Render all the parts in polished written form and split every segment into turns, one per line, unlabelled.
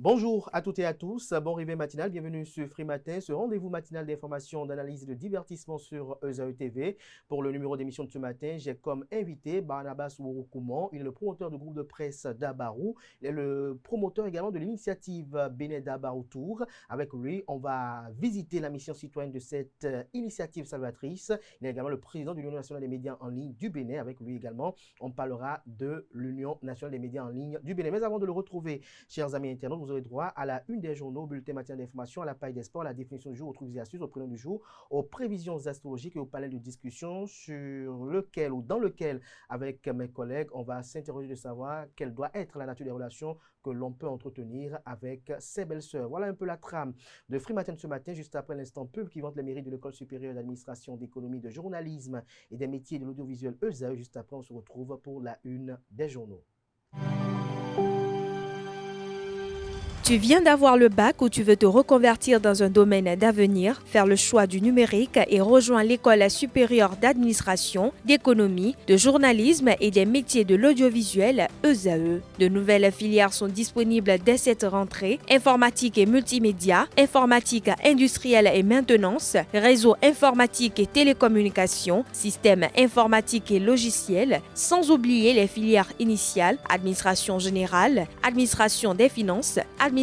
Bonjour à toutes et à tous, bon réveil matinal, bienvenue sur Free Matin, ce rendez-vous matinal d'information, d'analyse et de divertissement sur ESAE TV. Pour le numéro d'émission de ce matin, j'ai comme invité Barnabas Ouroukoumon, il est le promoteur du groupe de presse Dabarou, il est le promoteur également de l'initiative Bénin Dabarou Tour. Avec lui, on va visiter la mission citoyenne de cette initiative salvatrice. Il est également le président de l'Union nationale des médias en ligne du Bénin. Avec lui également, on parlera de l'Union nationale des médias en ligne du Bénin. Mais avant de le retrouver, chers amis internautes, vous aurez droit à la une des journaux, bulletin matin d'information, à la paille des sports, à la définition du jour, au truc des astuces, au prénom du jour, aux prévisions astrologiques et au panel de discussion sur lequel ou dans lequel, avec mes collègues, on va s'interroger de savoir quelle doit être la nature des relations que l'on peut entretenir avec ses belles-sœurs. Voilà un peu la trame de Free Matin de ce matin, juste après l'instant pub qui vante les mérites de l'École supérieure d'administration, d'économie, de journalisme et des métiers de l'audiovisuel ESAE. Juste après, on se retrouve pour la une des journaux.
Tu viens d'avoir le bac ou tu veux te reconvertir dans un domaine d'avenir, faire le choix du numérique et rejoindre l'École supérieure d'administration, d'économie, de journalisme et des métiers de l'audiovisuel ESAE. De nouvelles filières sont disponibles dès cette rentrée: informatique et multimédia, informatique industrielle et maintenance, réseau informatique et télécommunications, système informatique et logiciel, sans oublier les filières initiales: administration générale, administration des finances, administration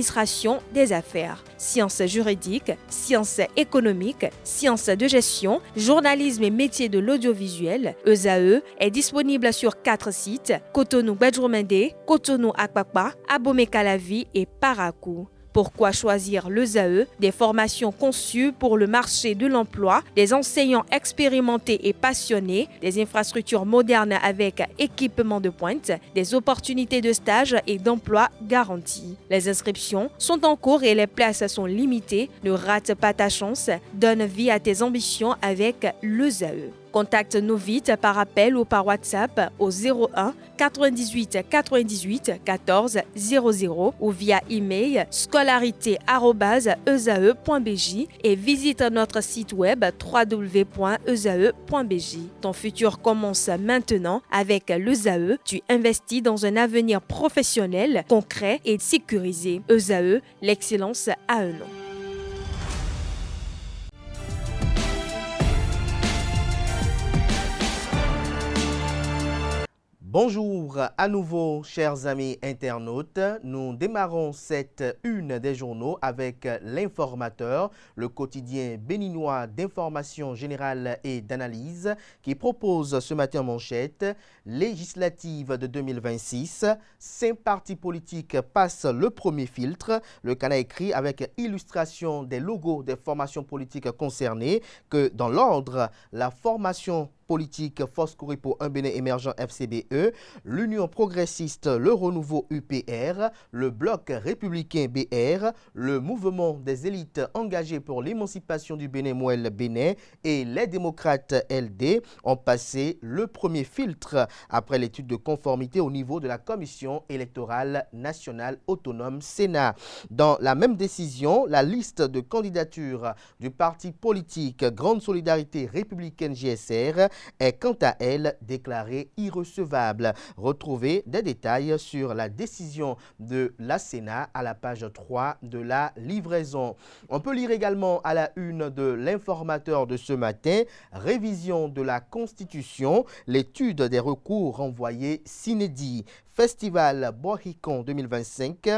des affaires, sciences juridiques, sciences économiques, sciences de gestion, journalisme et métiers de l'audiovisuel. ESAE est disponible sur 4 sites: Cotonou-Badjoumendé, Cotonou-Akpakpa, Abomey-Calavi et Parakou. Pourquoi choisir l'ESAE? Des formations conçues pour le marché de l'emploi, des enseignants expérimentés et passionnés, des infrastructures modernes avec équipement de pointe, des opportunités de stage et d'emploi garanties. Les inscriptions sont en cours et les places sont limitées. Ne rate pas ta chance. Donne vie à tes ambitions avec l'ESAE. Contacte-nous vite par appel ou par WhatsApp au 01 98 98 14 00 ou via email scolarité@esae.bj et visite notre site web www.esae.bj. Ton futur commence maintenant avec l'ESAE. Tu investis dans un avenir professionnel, concret et sécurisé. ESAE, l'excellence à un nom.
Bonjour à nouveau, chers amis internautes. Nous démarrons cette une des journaux avec l'Informateur, le quotidien béninois d'information générale et d'analyse, qui propose ce matin en manchette: législative de 2026, 5 partis politiques passent le premier filtre. Le Canard écrit avec illustration des logos des formations politiques concernées que dans l'ordre, la formation politique Force Coripo Un Bénin Émergent FCBE, l'Union progressiste Le Renouveau UPR, le Bloc républicain BR, le Mouvement des élites engagées pour l'émancipation du Bénin Mouel Bénin et les démocrates LD ont passé le premier filtre après l'étude de conformité au niveau de la Commission électorale nationale autonome Sénat. Dans la même décision, la liste de candidatures du parti politique Grande Solidarité Républicaine GSR est quant à elle déclarée irrecevable. Retrouvez des détails sur la décision de la Sénat à la page 3 de la livraison. On peut lire également à la une de l'Informateur de ce matin: révision de la Constitution, l'étude des recours renvoyés s'inédit. Festival Bohicon 2025,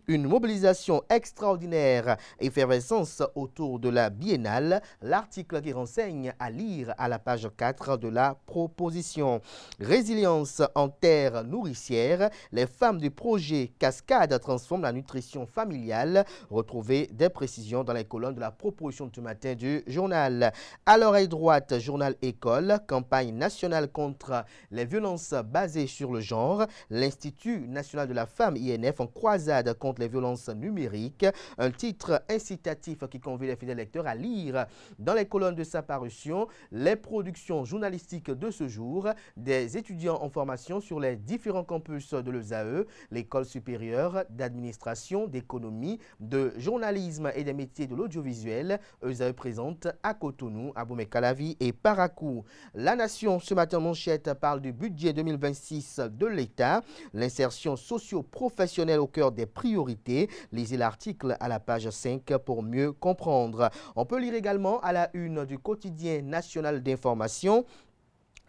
une mobilisation extraordinaire, effervescence autour de la biennale. L'article qui renseigne à lire à la page 4 de la proposition. Résilience en terre nourricière, les femmes du projet Cascade transforment la nutrition familiale. Retrouvez des précisions dans les colonnes de la proposition de ce matin du journal. À l'oreille droite, journal École, campagne nationale contre les violences basées sur le genre. L'Institut national de la femme INF en croisade contre les violences numériques. Un titre incitatif qui convie les fidèles lecteurs à lire dans les colonnes de sa parution les productions journalistiques de ce jour des étudiants en formation sur les différents campus de l'ESAE, l'École supérieure d'administration, d'économie, de journalisme et des métiers de l'audiovisuel. ESAE présente à Cotonou, Abomey-Calavi et Parakou. La Nation, ce matin manchette, parle du budget 2026 de l'État. L'insertion socio-professionnelle au cœur des priorités. Lisez l'article à la page 5 pour mieux comprendre. On peut lire également à la une du quotidien national d'information.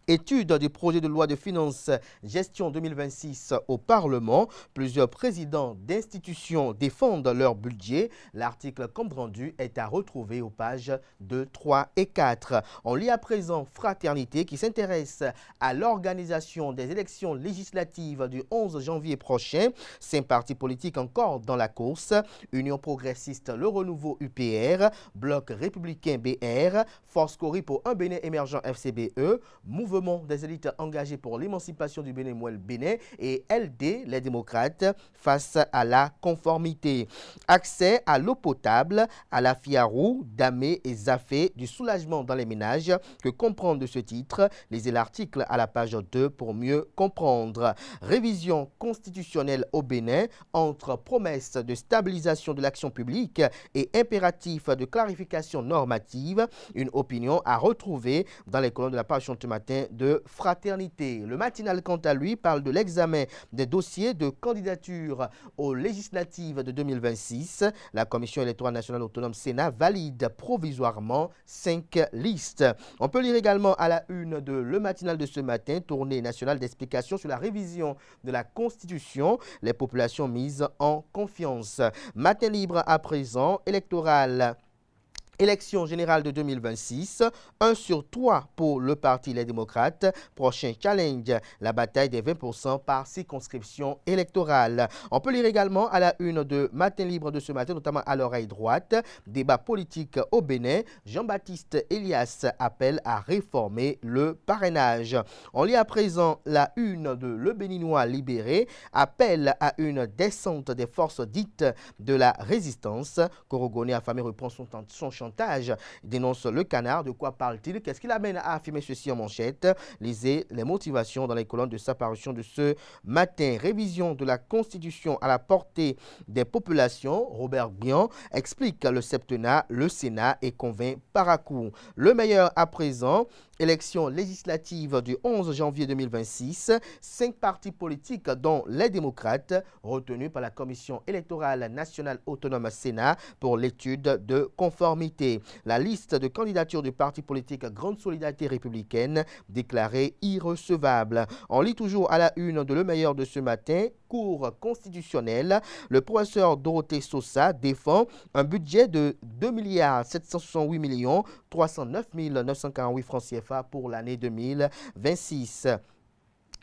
Étude du projet de loi de finances gestion 2026 au Parlement. Plusieurs présidents d'institutions défendent leur budget. L'article compte rendu est à retrouver aux pages 2, 3 et 4. On lit à présent Fraternité qui s'intéresse à l'organisation des élections législatives du 11 janvier prochain. 5 partis politiques encore dans la course. Union progressiste Le Renouveau UPR, Bloc républicain BR, Force Cori pour un Bénin émergent FCBE, Mouvement des élites engagées pour l'émancipation du Bénin Mouel Bénin et LD, les démocrates, face à la conformité. Accès à l'eau potable, à la Fiarou, Damé et Zafé, du soulagement dans les ménages. Que comprendre de ce titre? Lisez l'article à la page 2 pour mieux comprendre. Révision constitutionnelle au Bénin entre promesses de stabilisation de l'action publique et impératifs de clarification normative. Une opinion à retrouver dans les colonnes de la page ce matin de Fraternité. Le matinal, quant à lui, parle de l'examen des dossiers de candidature aux législatives de 2026. La Commission électorale nationale autonome Sénat valide provisoirement 5 listes. On peut lire également à la une de Le Matinal de ce matin, tournée nationale d'explications sur la révision de la Constitution, les populations mises en confiance. Matin libre à présent, électoral. Élection générale de 2026, 1 sur 3 pour le Parti Les Démocrates. Prochain challenge, la bataille des 20% par circonscription électorale. On peut lire également à la une de Matin Libre de ce matin, notamment à l'oreille droite, débat politique au Bénin. Jean-Baptiste Elias appelle à réformer le parrainage. On lit à présent la une de Le Béninois libéré, appelle à une descente des forces dites de la résistance. Korogoné affamé reprend son chantage, dénonce le canard. De quoi parle-t-il? Qu'est-ce qu'il amène à affirmer ceci en manchette? Lisez les motivations dans les colonnes de sa parution de ce matin. Révision de la Constitution à la portée des populations. Robert Bian explique le septennat, le Sénat et convainc par à coup. Le meilleur à présent. Élection législative du 11 janvier 2026. 5 partis politiques, dont les démocrates, retenus par la Commission électorale nationale autonome Sénat pour l'étude de conformité. La liste de candidatures du parti politique Grande Solidarité républicaine déclarée irrecevable. On lit toujours à la une de Le Meilleur de ce matin. Cour constitutionnelle, le professeur Dorothée Sosa défend un budget de 2 768 309 948 francs CFA pour l'année 2026.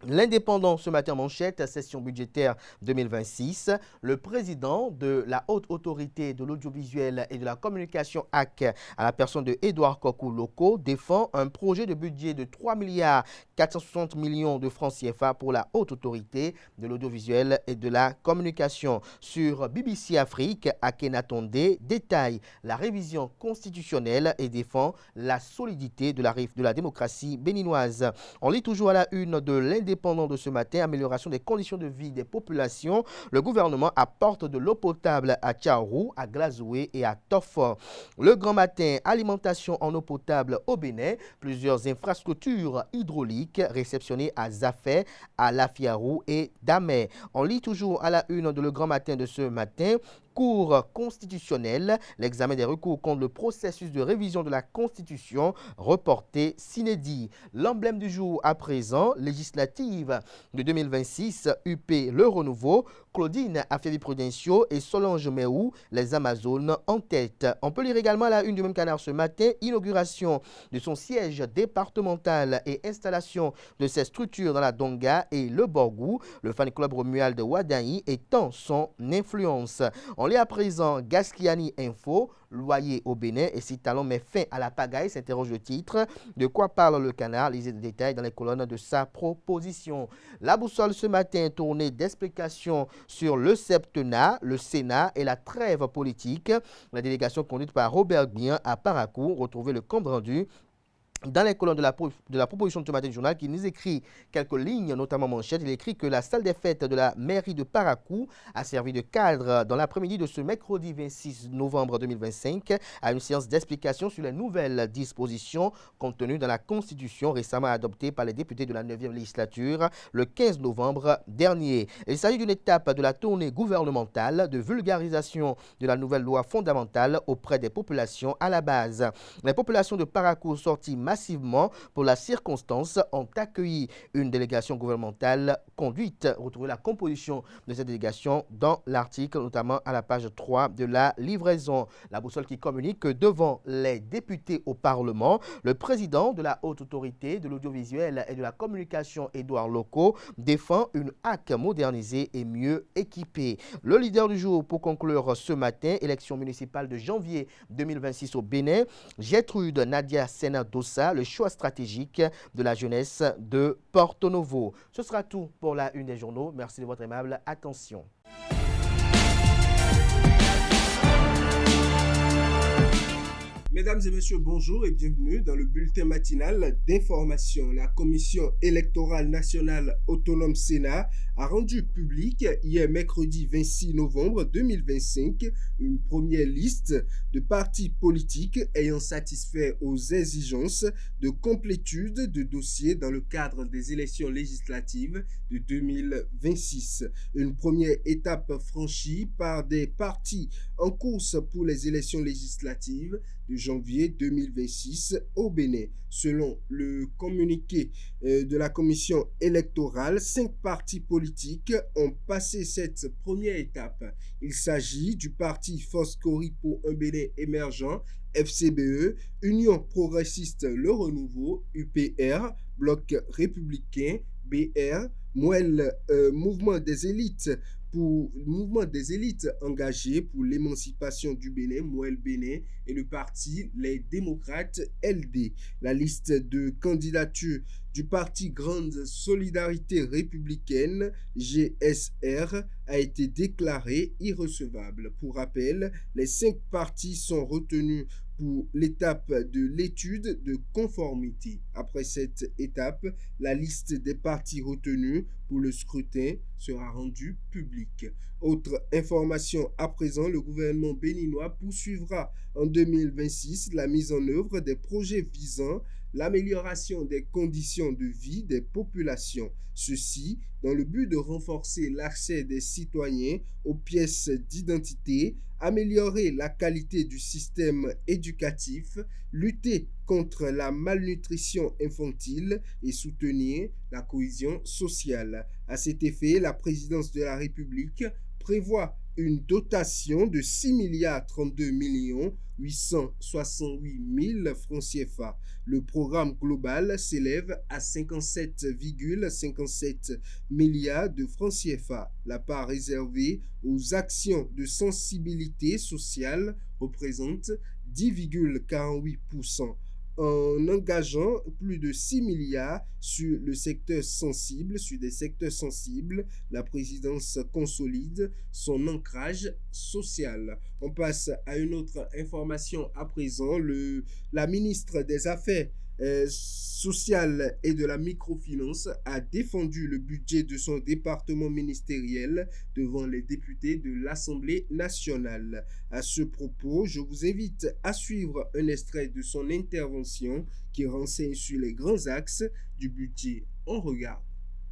L'Indépendant ce matin manchette, session budgétaire 2026. Le président de la Haute Autorité de l'Audiovisuel et de la Communication AC, à la personne de Édouard Kokou Loko, défend un projet de budget de 3 460 millions de francs CFA pour la Haute Autorité de l'Audiovisuel et de la Communication. Sur BBC Afrique, Akhenatonde détaille la révision constitutionnelle et défend la solidité de la démocratie béninoise. On lit toujours à la une de l'Indépendant de ce matin, amélioration des conditions de vie des populations. Le gouvernement apporte de l'eau potable à Tchaourou, à Glazoué et à Tofor. Le Grand Matin, alimentation en eau potable au Bénin. Plusieurs infrastructures hydrauliques réceptionnées à Zafé, à Lafiarou et Damé. On lit toujours à la une de Le Grand Matin de ce matin. Cour constitutionnelle, l'examen des recours contre le processus de révision de la Constitution reporté sine die. L'emblème du jour à présent, législative de 2026, UP Le Renouveau, Claudine Affaire-Prudencio et Solange Méou, les Amazones en tête. On peut lire également à la une du même canard ce matin, inauguration de son siège départemental et installation de ses structures dans la Donga et le Borgou, le fan club Romuald de Wadaï étant son influence. On lit à présent Gaskiani Info, loyer au Bénin et si talon met fin à la pagaille, s'interroge le titre. De quoi parle le canard? Lisez les détails dans les colonnes de sa proposition. La boussole ce matin, tournée d'explications sur le septennat, le Sénat et la trêve politique. La délégation conduite par Robert Bian à Parakou, retrouvez le compte rendu Dans les colonnes de la proposition de ce matin du journal, qui nous écrit quelques lignes, notamment manchette. Il écrit que la salle des fêtes de la mairie de Parakou a servi de cadre dans l'après-midi de ce mercredi 26 novembre 2025 à une séance d'explication sur les nouvelles dispositions contenues dans la Constitution récemment adoptée par les députés de la 9e législature le 15 novembre dernier. Il s'agit d'une étape de la tournée gouvernementale de vulgarisation de la nouvelle loi fondamentale auprès des populations à la base. Les populations de Parakou sorties massivement pour la circonstance ont accueilli une délégation gouvernementale conduite. Retrouvez la composition de cette délégation dans l'article, notamment à la page 3 de la livraison. La boussole qui communique que devant les députés au Parlement, le président de la Haute Autorité de l'audiovisuel et de la communication, Édouard Locaux, défend une HAC modernisée et mieux équipée. Le leader du jour pour conclure ce matin, élection municipale de janvier 2026 au Bénin, Gertrude Nadia Sena Dossa, le choix stratégique de la jeunesse de Porto Novo. Ce sera tout pour la une des journaux. Merci de votre aimable attention.
Mesdames et messieurs, bonjour et bienvenue dans le bulletin matinal d'information. La Commission électorale nationale autonome Sénat a rendu public hier mercredi 26 novembre 2025 une première liste de partis politiques ayant satisfait aux exigences de complétude de dossiers dans le cadre des élections législatives de 2026. Une première étape franchie par des partis en course pour les élections législatives de janvier 2026 au Bénin. Selon le communiqué de la commission électorale, 5 partis politiques ont passé cette première étape. Il s'agit du parti Foscori pour un Bénin émergent, FCBE, Union progressiste Le Renouveau, UPR, Bloc républicain, BR, Mouvement des élites engagés pour l'émancipation du Bénin, Mouel Bénin, et le parti Les Démocrates LD. La liste de candidatures du parti Grande Solidarité Républicaine, GSR, a été déclarée irrecevable. Pour rappel, les 5 partis sont retenus pour l'étape de l'étude de conformité. Après cette étape, la liste des partis retenus pour le scrutin sera rendue publique. Autre information à présent, le gouvernement béninois poursuivra en 2026 la mise en œuvre des projets visant l'amélioration des conditions de vie des populations. Ceci dans le but de renforcer l'accès des citoyens aux pièces d'identité, améliorer la qualité du système éducatif, lutter contre la malnutrition infantile et soutenir la cohésion sociale. À cet effet, la présidence de la République prévoit une dotation de 6,32,868,000 francs CFA. Le programme global s'élève à 57,57 milliards de francs CFA. La part réservée aux actions de sensibilité sociale représente 10,48%. En engageant plus de 6 milliards sur des secteurs sensibles, la présidence consolide son ancrage social. On passe à une autre information à présent. La ministre des Affaires sociale et de la microfinance a défendu le budget de son département ministériel devant les députés de l'Assemblée nationale. À ce propos, je vous invite à suivre un extrait de son intervention qui renseigne sur les grands axes du budget. On regarde.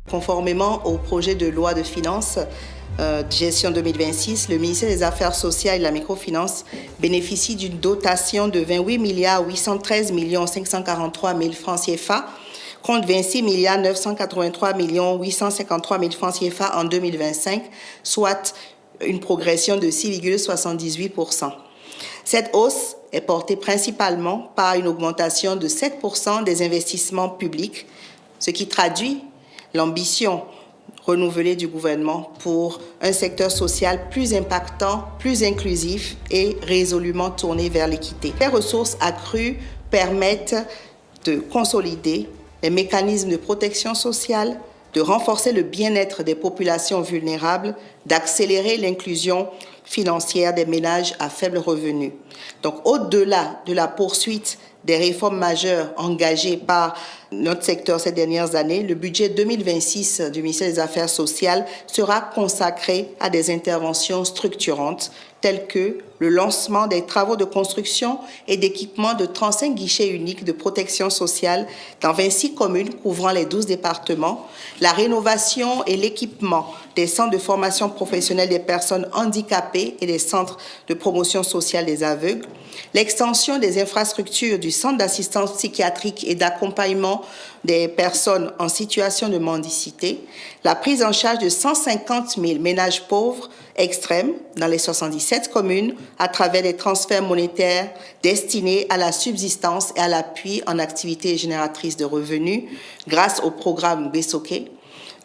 Conformément au projet de loi de finances gestion 2026, le ministère des Affaires sociales et de la microfinance bénéficie d'une dotation de 28 813 543 000 francs CFA contre 26 983 853 000 francs CFA en 2025, soit une progression de 6,78%. Cette hausse est portée principalement par une augmentation de 7% des investissements publics, ce qui traduit l'ambition renouvelée du gouvernement pour un secteur social plus impactant, plus inclusif et résolument tourné vers l'équité. Les ressources accrues permettent de consolider les mécanismes de protection sociale, de renforcer le bien-être des populations vulnérables, d'accélérer l'inclusion financière des ménages à faible revenu. Donc, au-delà de la poursuite des réformes majeures engagées par notre secteur ces dernières années, le budget 2026 du ministère des Affaires sociales sera consacré à des interventions structurantes telles que le lancement des travaux de construction et d'équipement de 35 guichets uniques de protection sociale dans 26 communes couvrant les 12 départements, la rénovation et l'équipement des centres de formation professionnelle des personnes handicapées et des centres de promotion sociale des aveugles, l'extension des infrastructures du centre d'assistance psychiatrique et d'accompagnement des personnes en situation de mendicité, la prise en charge de 150 000 ménages pauvres extrêmes dans les 77 communes à travers des transferts monétaires destinés à la subsistance et à l'appui en activités génératrices de revenus grâce au programme Besoké,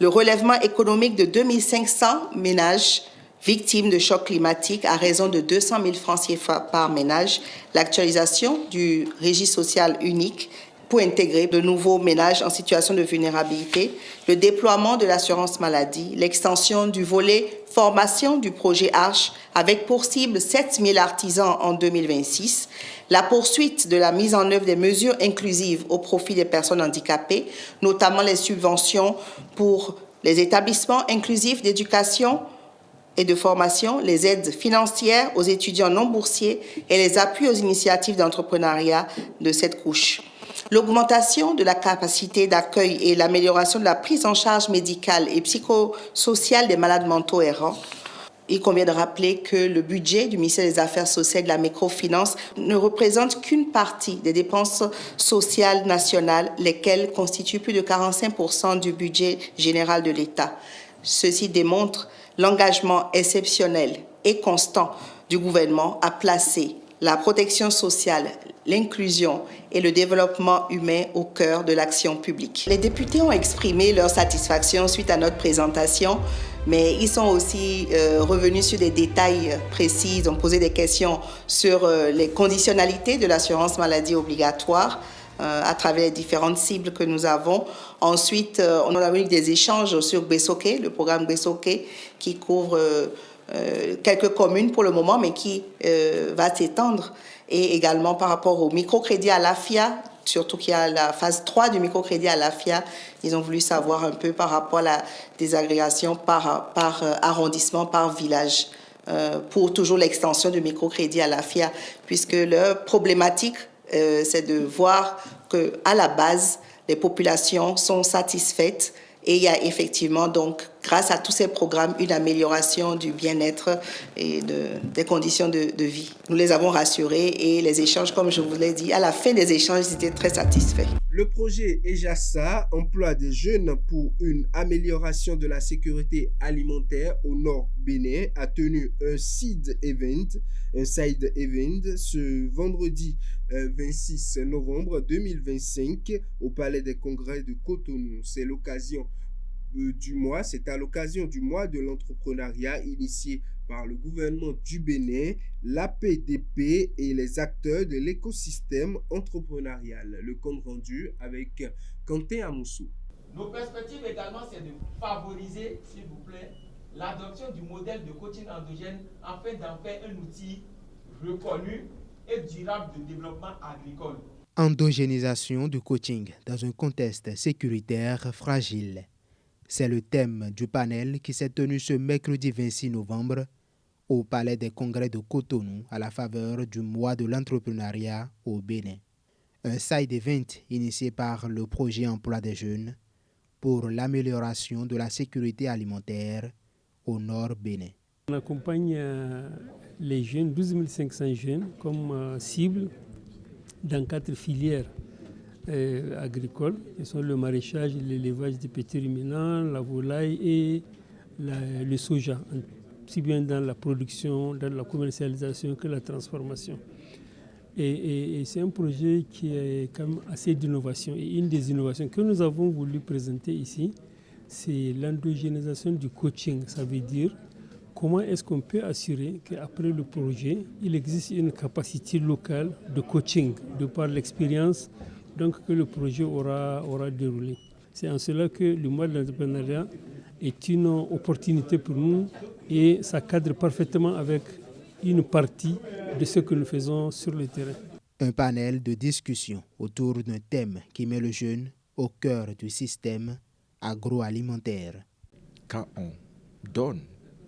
le relèvement économique de 2500 ménages victimes de chocs climatiques à raison de 200 000 francs CFA par ménage, l'actualisation du régime social unique pour intégrer de nouveaux ménages en situation de vulnérabilité, le déploiement de l'assurance maladie, l'extension du volet formation du projet Arche avec pour cible 7 000 artisans en 2026, la poursuite de la mise en œuvre des mesures inclusives au profit des personnes handicapées, notamment les subventions pour les établissements inclusifs d'éducation et de formation, les aides financières aux étudiants non boursiers et les appuis aux initiatives d'entrepreneuriat de cette couche. L'augmentation de la capacité d'accueil et l'amélioration de la prise en charge médicale et psychosociale des malades mentaux errants. Il convient de rappeler que le budget du ministère des Affaires sociales et de la microfinance ne représente qu'une partie des dépenses sociales nationales, lesquelles constituent plus de 45% du budget général de l'État. Ceci démontre l'engagement exceptionnel et constant du gouvernement à placer la protection sociale, l'inclusion et le développement humain au cœur de l'action publique. Les députés ont exprimé leur satisfaction suite à notre présentation, mais ils sont aussi revenus sur des détails précis. Ils ont posé des questions sur les conditionnalités de l'assurance maladie obligatoire à travers les différentes cibles que nous avons. Ensuite, on a eu des échanges sur Besoké, le programme Besoké, qui couvre quelques communes pour le moment, mais qui va s'étendre. Et également par rapport au microcrédit à l'AFIA, surtout qu'il y a la phase 3 du microcrédit à l'AFIA, ils ont voulu savoir un peu par rapport à la désagrégation par arrondissement, par village, pour toujours l'extension du microcrédit à l'AFIA, puisque leur problématique, c'est de voir qu'à la base, les populations sont satisfaites. Et il y a effectivement, donc, grâce à tous ces programmes, une amélioration du bien-être et des conditions de vie. Nous les avons rassurés et les échanges, comme je vous l'ai dit, à la fin des échanges, ils étaient très satisfaits.
Le projet EJASA, emploi des jeunes pour une amélioration de la sécurité alimentaire au Nord Bénin, a tenu un side event ce vendredi 26 novembre 2025 au Palais des Congrès de Cotonou. C'est à l'occasion du mois de l'entrepreneuriat initié par le gouvernement du Bénin, l'APDP et les acteurs de l'écosystème entrepreneurial. Le compte rendu avec Quentin Amoussou.
Nos perspectives également, c'est de favoriser, s'il vous plaît, l'adoption du modèle de coaching endogène afin d'en faire un outil reconnu et durable de développement agricole.
Endogénisation du coaching dans un contexte sécuritaire fragile. C'est le thème du panel qui s'est tenu ce mercredi 26 novembre au Palais des Congrès de Cotonou à la faveur du mois de l'entrepreneuriat au Bénin. Un side event initié par le projet Emploi des jeunes pour l'amélioration de la sécurité alimentaire au Nord Bénin.
On accompagne les jeunes, 12 500 jeunes comme cible dans 4 filières agricoles, qui sont le maraîchage, l'élevage des petits ruminants, la volaille et le soja, aussi bien dans la production, dans la commercialisation que la transformation. Et c'est un projet qui est quand même assez d'innovation. Et une des innovations que nous avons voulu présenter ici, c'est l'endogénisation du coaching. Ça veut dire comment est-ce qu'on peut assurer qu'après le projet, il existe une capacité locale de coaching, de par l'expérience donc, que le projet aura déroulé. C'est en cela que le mois de l'entrepreneuriat est une opportunité pour nous et ça cadre parfaitement avec une partie de ce que nous faisons sur le terrain.
Un panel de discussion autour d'un thème qui met le jeune au cœur du système agroalimentaire.
Quand on donne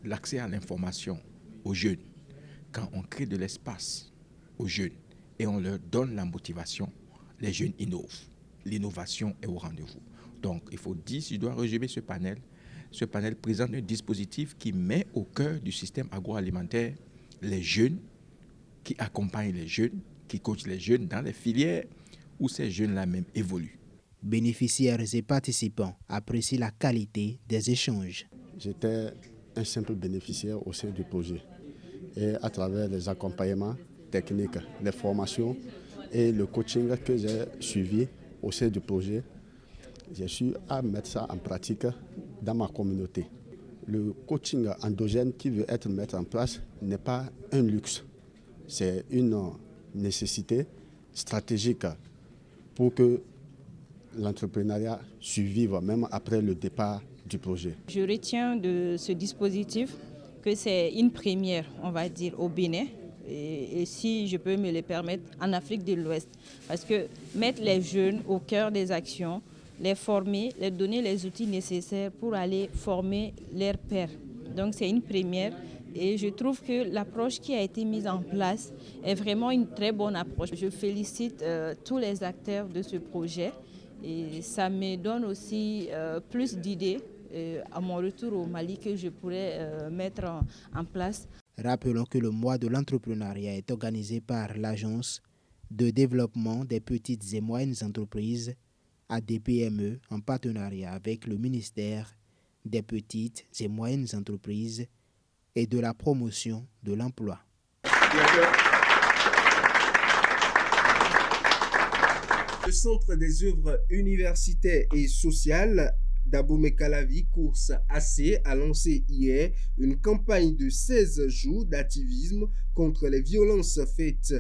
l'accès à l'information aux jeunes, quand on crée de l'espace aux jeunes et on leur donne la motivation, les jeunes innovent. L'innovation est au rendez-vous. Donc, il faut dire, si je dois résumer ce panel présente un dispositif qui met au cœur du système agroalimentaire les jeunes, qui accompagnent les jeunes, qui coachent les jeunes dans les filières où ces jeunes-là même évoluent.
Bénéficiaires et participants apprécient la qualité des échanges.
J'étais un simple bénéficiaire au sein du projet. Et à travers les accompagnements techniques, les formations et le coaching que j'ai suivi au sein du projet, j'ai su à mettre ça en pratique dans ma communauté. Le coaching endogène qui veut être mis en place n'est pas un luxe, c'est une nécessité stratégique pour que l'entrepreneuriat survive même après le départ du projet.
Je retiens de ce dispositif que c'est une première, on va dire, au Bénin, et si je peux me le permettre, en Afrique de l'Ouest. Parce que mettre les jeunes au cœur des actions, les former, leur donner les outils nécessaires pour aller former leurs pairs. Donc c'est une première et je trouve que l'approche qui a été mise en place est vraiment une très bonne approche. Je félicite tous les acteurs de ce projet et ça me donne aussi plus d'idées à mon retour au Mali que je pourrais mettre en place.
Rappelons que le mois de l'entrepreneuriat est organisé par l'Agence de développement des petites et moyennes entreprises, ADPME, en partenariat avec le ministère des petites et moyennes entreprises et de la promotion de l'emploi.
Le Centre des œuvres universitaires et sociales d'Abomey-Calavi, Course AC, a lancé hier une campagne de 16 jours d'activisme contre les violences faites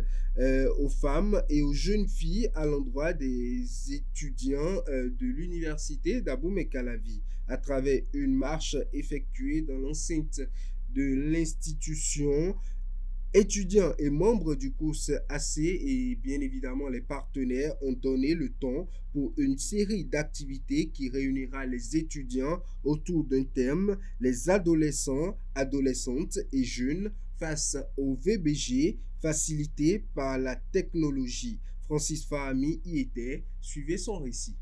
aux femmes et aux jeunes filles à l'endroit des étudiants de l'université d'Abomey-Calavi à travers une marche effectuée dans l'enceinte de l'institution. Étudiants et membres du cours AC et bien évidemment les partenaires ont donné le ton pour une série d'activités qui réunira les étudiants autour d'un thème, les adolescents, adolescentes et jeunes face au VBG facilité par la technologie. Francis Fahami y était, suivez son récit.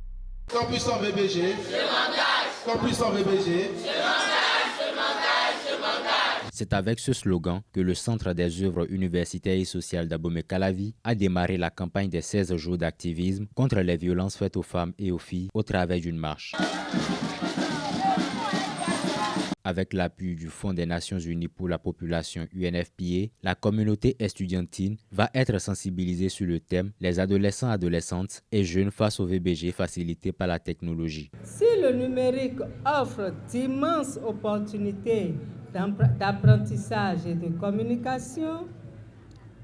Campus en VBG, je m'engage. Campus en VBG, je m'engage, je m'engage, je m'engage.
C'est avec ce slogan que le Centre des œuvres universitaires et sociales d'Abomey-Calavi a démarré la campagne des 16 jours d'activisme contre les violences faites aux femmes et aux filles au travers d'une marche. Avec l'appui du Fonds des Nations Unies pour la population UNFPA, la communauté estudiantine va être sensibilisée sur le thème « Les adolescents, adolescentes et jeunes face au VBG facilité par la technologie ».
Si le numérique offre d'immenses opportunités d'apprentissage et de communication,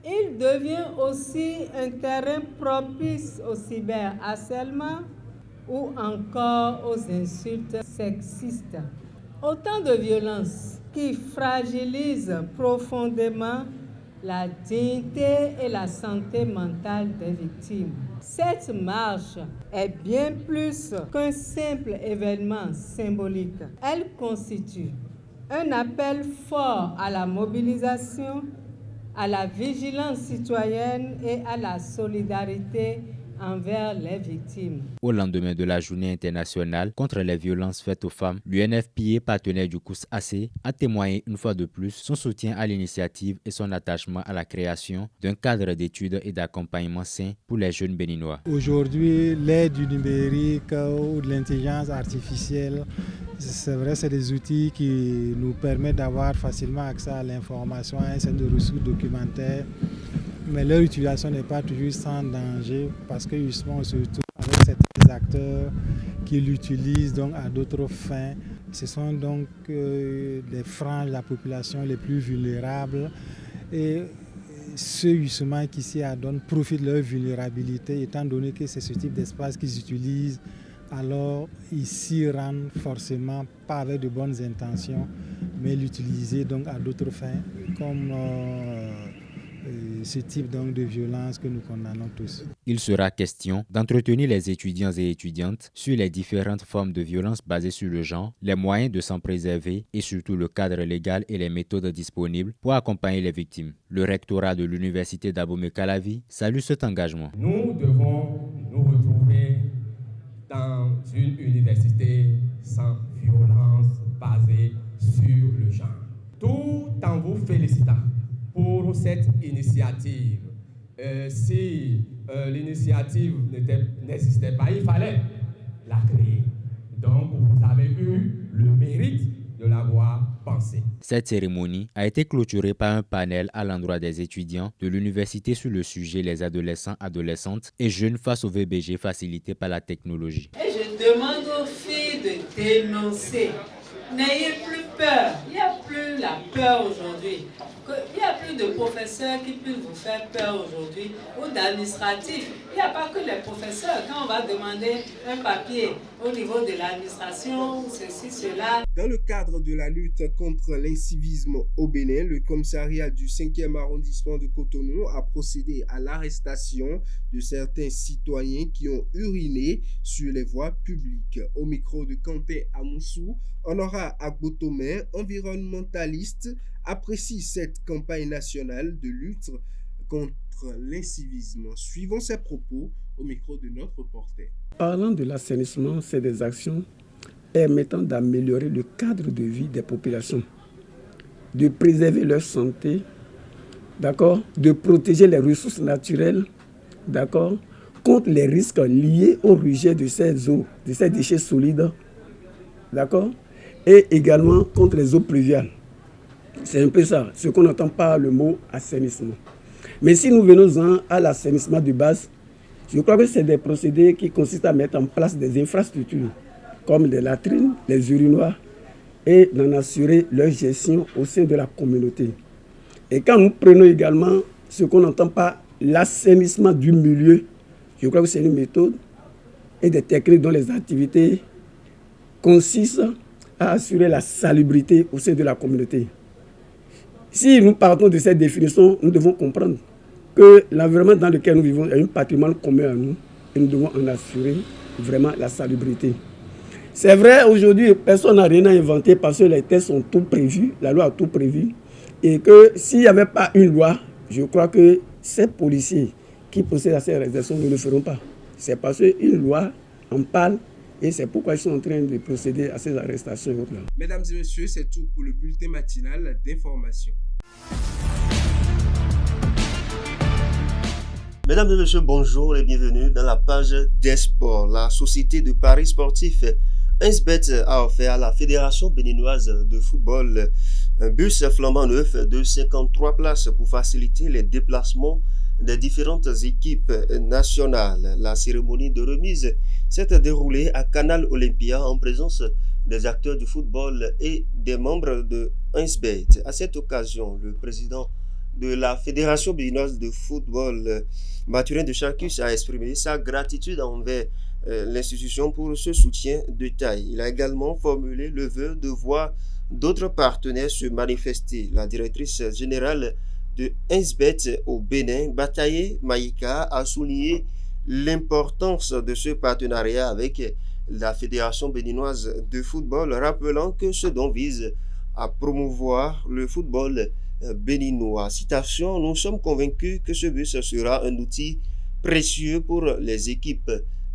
il devient aussi un terrain propice au cyberharcèlement ou encore aux insultes sexistes. Autant de violences qui fragilisent profondément la dignité et la santé mentale des victimes. Cette marche est bien plus qu'un simple événement symbolique. Elle constitue un appel fort à la mobilisation, à la vigilance citoyenne et à la solidarité envers les victimes.
Au lendemain de la journée internationale contre les violences faites aux femmes, l'UNFPA, partenaire du COUS AC, a témoigné une fois de plus son soutien à l'initiative et son attachement à la création d'un cadre d'études et d'accompagnement sain pour les jeunes béninois.
Aujourd'hui, l'ère du numérique ou de l'intelligence artificielle, c'est vrai, c'est des outils qui nous permettent d'avoir facilement accès à l'information, à un certain nombre de ressources documentaires. Mais leur utilisation n'est pas toujours sans danger parce que justement on se retrouve avec certains acteurs qui l'utilisent donc à d'autres fins. Ce sont donc les franges de la population les plus vulnérables et ceux justement qui s'y adonnent profitent de leur vulnérabilité étant donné que c'est ce type d'espace qu'ils utilisent. Alors ils s'y rendent forcément pas avec de bonnes intentions mais l'utiliser donc à d'autres fins comme ce type donc de violence que nous condamnons tous.
Il sera question d'entretenir les étudiants et étudiantes sur les différentes formes de violence basées sur le genre, les moyens de s'en préserver et surtout le cadre légal et les méthodes disponibles pour accompagner les victimes. Le rectorat de l'université d'Abomey-Calavi salue cet engagement.
Nous devons nous retrouver dans une université sans violence basée sur le genre. Tout en vous félicitant pour cette initiative. Si l'initiative n'existait pas, il fallait la créer. Donc, vous avez eu le mérite de l'avoir pensée.
Cette cérémonie a été clôturée par un panel à l'endroit des étudiants de l'université sur le sujet les adolescents, adolescentes et jeunes face au VBG facilité par la technologie.
Et je demande aux filles de dénoncer. N'ayez plus peur. Il n'y a plus la peur aujourd'hui. Il n'y a plus de professeurs qui puissent vous faire peur aujourd'hui ou d'administratifs. Il n'y a pas que les professeurs. Quand on va demander un papier au niveau de l'administration, ceci, cela.
Dans le cadre de la lutte contre l'incivisme au Bénin, le commissariat du 5e arrondissement de Cotonou a procédé à l'arrestation de certains citoyens qui ont uriné sur les voies publiques. Au micro de Quentin Amoussou, Honora Agbotomé, environnementaliste, apprécie cette campagne nationale de lutte contre l'incivisme. Suivons ses propos au micro de notre reporter.
Parlant de l'assainissement, c'est des actions permettant d'améliorer le cadre de vie des populations, de préserver leur santé, d'accord, de protéger les ressources naturelles, d'accord, contre les risques liés au rejet de ces eaux, de ces déchets solides, d'accord, et également contre les eaux pluviales. C'est un peu ça, ce qu'on entend par le mot assainissement. Mais si nous venons à l'assainissement de base, je crois que c'est des procédés qui consistent à mettre en place des infrastructures, comme des latrines, les urinoirs, et d'en assurer leur gestion au sein de la communauté. Et quand nous prenons également ce qu'on entend par l'assainissement du milieu, je crois que c'est une méthode et des techniques dont les activités consistent à assurer la salubrité au sein de la communauté. Si nous partons de cette définition, nous devons comprendre que l'environnement dans lequel nous vivons est un patrimoine commun à nous et nous devons en assurer vraiment la salubrité. C'est vrai, aujourd'hui, personne n'a rien à inventer parce que les textes sont tout prévus, la loi a tout prévu, et que s'il n'y avait pas une loi, je crois que ces policiers qui procèdent à ces arrestations ne le feront pas. C'est parce qu'une loi en parle et c'est pourquoi ils sont en train de procéder à ces arrestations.
Mesdames et messieurs, c'est tout pour le bulletin matinal d'information.
Mesdames et messieurs, bonjour et bienvenue dans la page des sports. La société de paris sportif 1xBet a offert à la Fédération béninoise de football un bus flambant neuf de 53 places pour faciliter les déplacements des différentes équipes nationales. La cérémonie de remise s'est déroulée à Canal Olympia en présence des acteurs du football et des membres de 1xBet. À cette occasion, le président de la Fédération béninoise de football, Mathurin de Charcus, a exprimé sa gratitude envers l'institution pour ce soutien de taille. Il a également formulé le vœu de voir d'autres partenaires se manifester. La directrice générale de 1xBet au Bénin, Bataye Maïka, a souligné l'importance de ce partenariat avec la Fédération béninoise de football, rappelant que ce don vise à promouvoir le football béninois. Citation: nous sommes convaincus que ce bus sera un outil précieux pour les équipes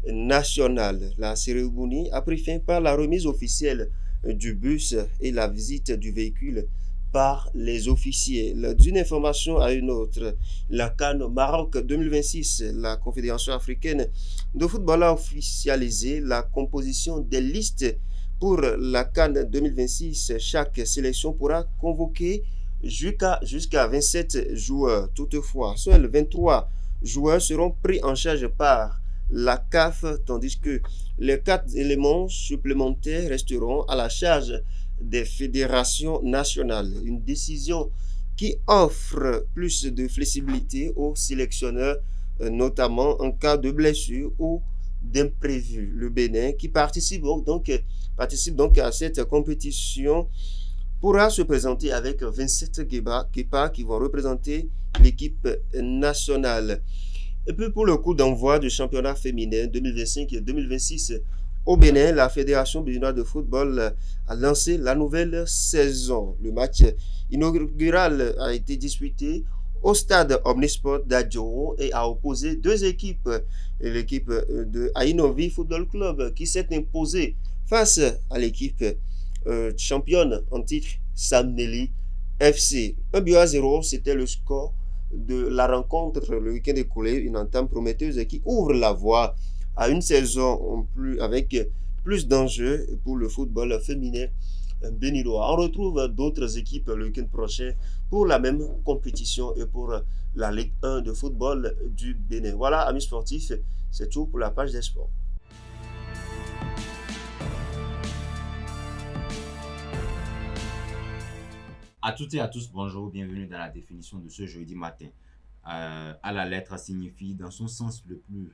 nationales. La cérémonie a pris fin par la remise officielle du bus et la visite du véhicule par les officiers. D'une information à une autre, la CAN Maroc 2026, la Confédération africaine de football a officialisé la composition des listes pour la CAN 2026. Chaque sélection pourra convoquer jusqu'à 27 joueurs. Toutefois, seuls 23 joueurs seront pris en charge par la CAF, tandis que les 4 éléments supplémentaires resteront à la charge des fédérations nationales. Une décision qui offre plus de flexibilité aux sélectionneurs, notamment en cas de blessure ou d'imprévu. Le Bénin, qui participe donc à cette compétition, pourra se présenter avec 27 Kepa qui vont représenter l'équipe nationale. Et puis pour le coup d'envoi du championnat féminin 2025 et 2026 au Bénin, la Fédération béninoise de football a lancé la nouvelle saison. Le match inaugural a été disputé au stade Omnisport d'Adjoro et a opposé deux équipes. L'équipe de Ainovi Football Club qui s'est imposée face à l'équipe championne en titre Samneli FC. 1-0, c'était le score de la rencontre le week-end écoulé, une entame prometteuse qui ouvre la voie à une saison avec plus d'enjeux pour le football féminin béninois. On retrouve d'autres équipes le week-end prochain pour la même compétition et pour la Ligue 1 de football du Bénin. Voilà, amis sportifs, c'est tout pour la page des sports.
À toutes et à tous, bonjour, bienvenue dans la définition de ce jeudi matin. À la lettre signifie dans son sens le plus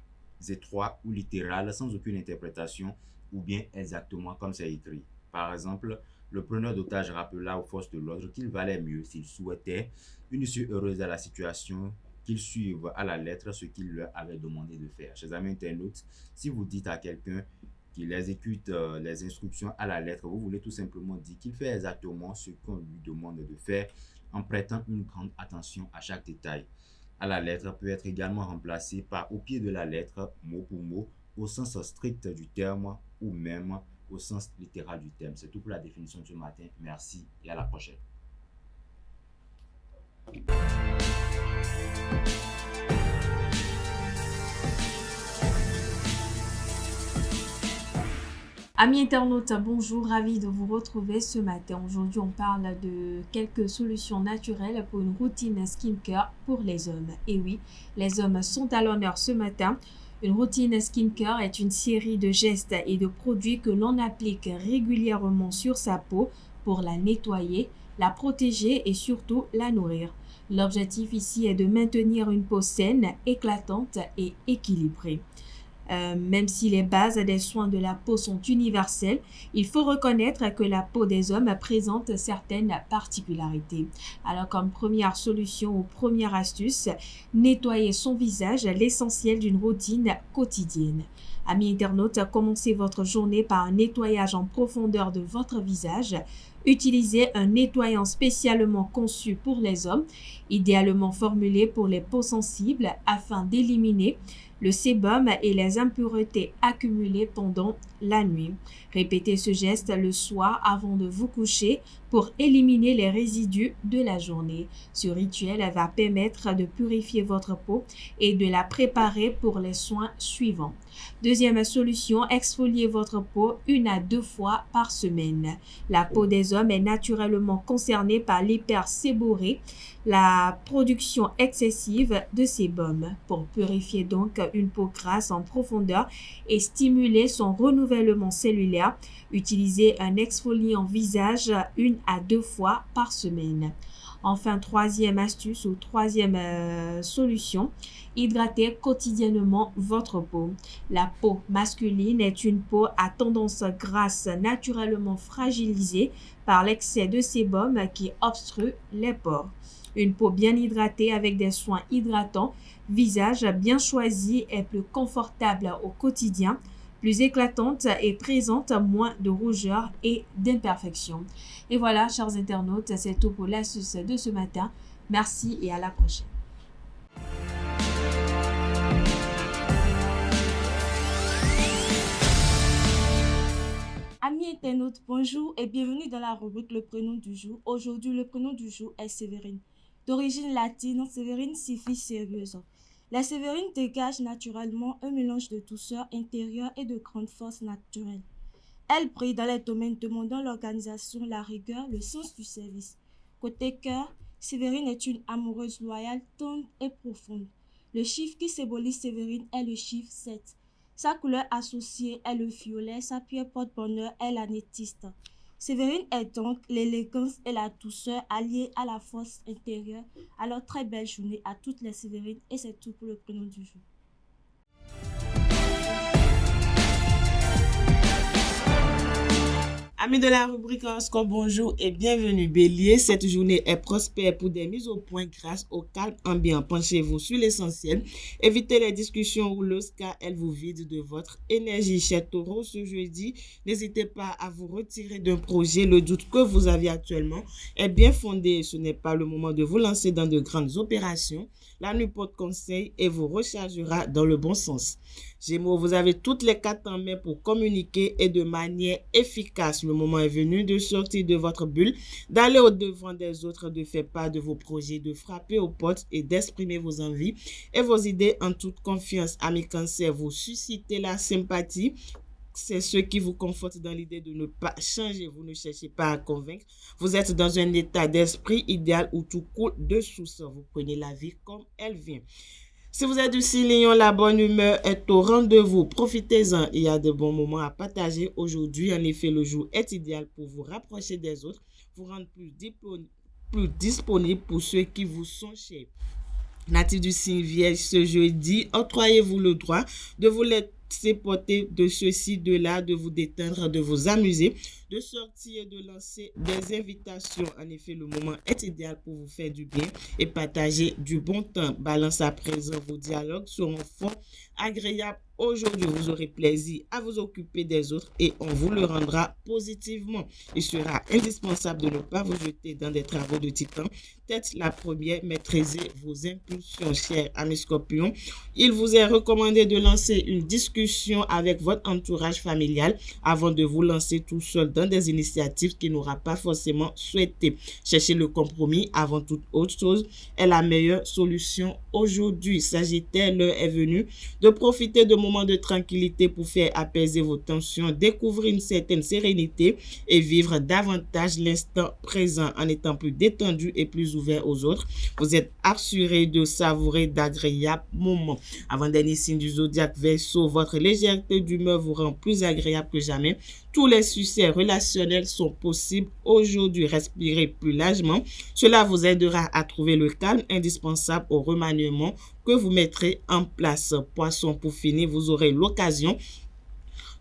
étroit ou littéral, sans aucune interprétation, ou bien exactement comme c'est écrit. Par exemple, le preneur d'otage rappela aux forces de l'ordre qu'il valait mieux s'ils souhaitaient une issue heureuse à la situation qu'ils suivent à la lettre ce qu'il leur avait demandé de faire. Chers amis internautes, si vous dites à quelqu'un qu'il exécute les instructions à la lettre, vous voulez tout simplement dire qu'il fait exactement ce qu'on lui demande de faire en prêtant une grande attention à chaque détail. À la lettre peut être également remplacé par au pied de la lettre, mot pour mot, au sens strict du terme ou même au sens littéral du terme. C'est tout pour la définition de ce matin. Merci et à la prochaine.
Amis internautes, bonjour, ravi de vous retrouver ce matin. Aujourd'hui, on parle de quelques solutions naturelles pour une routine skincare pour les hommes. Et oui, les hommes sont à l'honneur ce matin. Une routine skincare est une série de gestes et de produits que l'on applique régulièrement sur sa peau pour la nettoyer, la protéger et surtout la nourrir. L'objectif ici est de maintenir une peau saine, éclatante et équilibrée. Même si les bases des soins de la peau sont universelles, il faut reconnaître que la peau des hommes présente certaines particularités. Alors comme première solution ou première astuce, nettoyer son visage, l'essentiel d'une routine quotidienne. Amis internautes, commencez votre journée par un nettoyage en profondeur de votre visage. Utilisez un nettoyant spécialement conçu pour les hommes, idéalement formulé pour les peaux sensibles afin d'éliminer le sébum et les impuretés accumulées pendant la nuit. Répétez ce geste le soir avant de vous coucher pour éliminer les résidus de la journée. Ce rituel va permettre de purifier votre peau et de la préparer pour les soins suivants. Deuxième solution, exfoliez votre peau 1 à 2 fois par semaine. La peau des hommes est naturellement concernée par l'hyperséborrhée, la production excessive de sébum. Pour purifier donc une peau grasse en profondeur et stimuler son renouvellement cellulaire, utilisez un exfoliant visage 1 à 2 fois par semaine. Enfin, troisième astuce ou troisième solution, hydratez quotidiennement votre peau. La peau masculine est une peau à tendance grasse naturellement fragilisée par l'excès de sébum qui obstrue les pores. Une peau bien hydratée avec des soins hydratants, visage bien choisi est plus confortable au quotidien, plus éclatante et présente moins de rougeur et d'imperfections. Et voilà, chers internautes, c'est tout pour l'astuce de ce matin. Merci et à la prochaine.
Amis internautes, bonjour et bienvenue dans la rubrique Le prénom du jour. Aujourd'hui, le prénom du jour est Sévérine. D'origine latine, Sévérine signifie sérieuse. La Sévérine dégage naturellement un mélange de douceur intérieure et de grande force naturelle. Elle brille dans les domaines demandant l'organisation, la rigueur, le sens du service. Côté cœur, Sévérine est une amoureuse loyale, tendre et profonde. Le chiffre qui symbolise Sévérine est le chiffre 7. Sa couleur associée est le violet, sa pierre porte-bonheur est l'améthyste. Sévérine est donc l'élégance et la douceur alliées à la force intérieure. Alors très belle journée à toutes les Sévérines et c'est tout pour le prénom du jour.
Amis de la rubrique Horoscope, bonjour et bienvenue. Bélier, cette journée est prospère pour des mises au point grâce au calme ambiant. Penchez-vous sur l'essentiel. Évitez les discussions houleuses car elles vous vident de votre énergie. Cher Taureau, ce jeudi, n'hésitez pas à vous retirer d'un projet. Le doute que vous avez actuellement est bien fondé. Ce n'est pas le moment de vous lancer dans de grandes opérations. La nuit porte conseil et vous rechargera dans le bon sens. Gémeaux, vous avez toutes les cartes en main pour communiquer et de manière efficace. Le moment est venu de sortir de votre bulle, d'aller au-devant des autres, de faire part de vos projets, de frapper aux portes et d'exprimer vos envies et vos idées en toute confiance. Amis Cancer, vous suscitez la sympathie. C'est ce qui vous conforte dans l'idée de ne pas changer. Vous ne cherchez pas à convaincre. Vous êtes dans un état d'esprit idéal où tout coule de source. Vous prenez la vie comme elle vient. Si vous êtes du signe Lion, la bonne humeur est au rendez-vous. Profitez-en. Il y a de bons moments à partager aujourd'hui. En effet, le jour est idéal pour vous rapprocher des autres, vous rendre plus disponible pour ceux qui vous sont chers. Natif du signe Vierge, ce jeudi, octroyez-vous le droit de vous laisser porter de ceci, de là, de vous détendre, de vous amuser, de sortir et de lancer des invitations. En effet, le moment est idéal pour vous faire du bien et partager du bon temps. Balance à présent, vos dialogues seront forts, agréables. Aujourd'hui, vous aurez plaisir à vous occuper des autres et on vous le rendra positivement. Il sera indispensable de ne pas vous jeter dans des travaux de titan. Tête la première, maîtrisez vos impulsions, chers amis Scorpions. Il vous est recommandé de lancer une discussion avec votre entourage familial avant de vous lancer tout seul dans des initiatives qui n'aura pas forcément souhaité. Chercher le compromis avant toute autre chose est la meilleure solution aujourd'hui. Sagittaire, l'heure est venue de profiter de moments de tranquillité pour faire apaiser vos tensions, découvrir une certaine sérénité et vivre davantage l'instant présent en étant plus détendu et plus ouvert aux autres. Vous êtes assuré de savourer d'agréables moments. Avant-dernier signe du zodiaque Verseau, votre légèreté d'humeur vous rend plus agréable que jamais. Tous les succès relationnels sont possibles aujourd'hui. Respirez plus largement. Cela vous aidera à trouver le calme indispensable au remaniement que vous mettrez en place. Poisson, pour finir, vous aurez l'occasion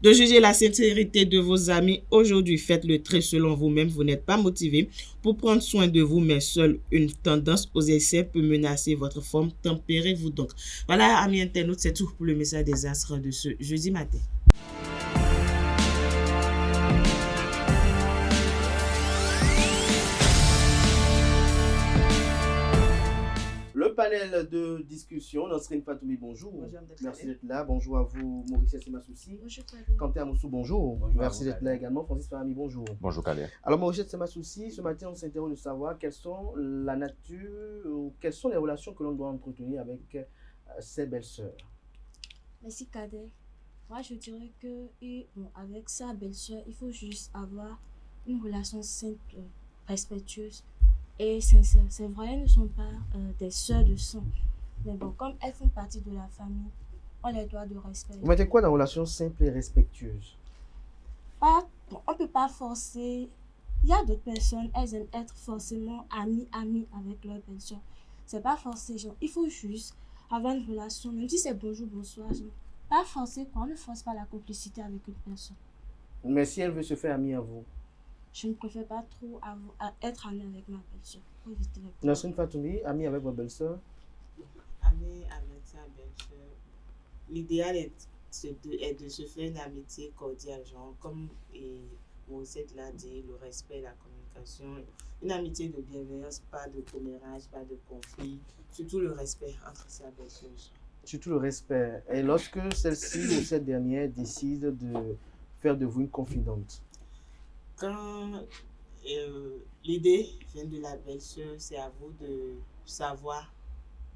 de juger la sincérité de vos amis. Aujourd'hui, faites le trait selon vous-même. Vous n'êtes pas motivé pour prendre soin de vous, mais seule une tendance aux excès peut menacer votre forme. Tempérez-vous donc. Voilà, amis internautes, c'est tout pour le message des astres de ce jeudi matin.
Le panel de discussion, Nasrine Fatoumi, bonjour.
Bonjour,
merci d'être là. Bonjour à vous, Maurice Semasoussi.
Bonjour,
Quentin Moussou, bonjour.
Bonjour.
Merci d'être là également. Francis Farami, bonjour.
Bonjour, Kalia.
Alors, Maurice Semasoussi, ce matin, on s'interroge de savoir quelles sont la nature ou quelles sont les relations que l'on doit entretenir avec ses belles-sœurs.
Merci, Kader. Moi, je dirais que avec sa belle-sœur, il faut juste avoir une relation simple, respectueuse et sincère. C'est vrai, elles ne sont pas des sœurs de sang. Mais bon, comme elles font partie de la famille, on les doit de respect.
Vous mettez quoi dans relation simple et respectueuse?
On ne peut pas forcer. Il y a d'autres personnes, elles aiment être forcément amies avec leur belle-sœur. C'est pas forcé, genre, il faut juste avoir une relation, même si c'est bonjour, bonsoir, genre, pas forcer, quoi. On ne force pas la complicité avec une personne.
Mais si elle veut se faire amie à vous?
Je ne préfère pas trop être amie avec ma belle-sœur pour éviter les problèmes.
Nasrine Fatoumi, amie avec votre belle-sœur?
Amie avec sa belle-sœur. L'idéal est de se faire une amitié cordiale, genre comme Mosette l'a dit, le respect, la communication, une amitié de bienveillance, pas de commérage, pas de conflit, surtout le respect entre sa belle-sœur.
Surtout le respect. Et lorsque celle-ci ou cette dernière décide de faire de vous une confidente?
Quand l'idée vient de la belle-sœur, c'est à vous de savoir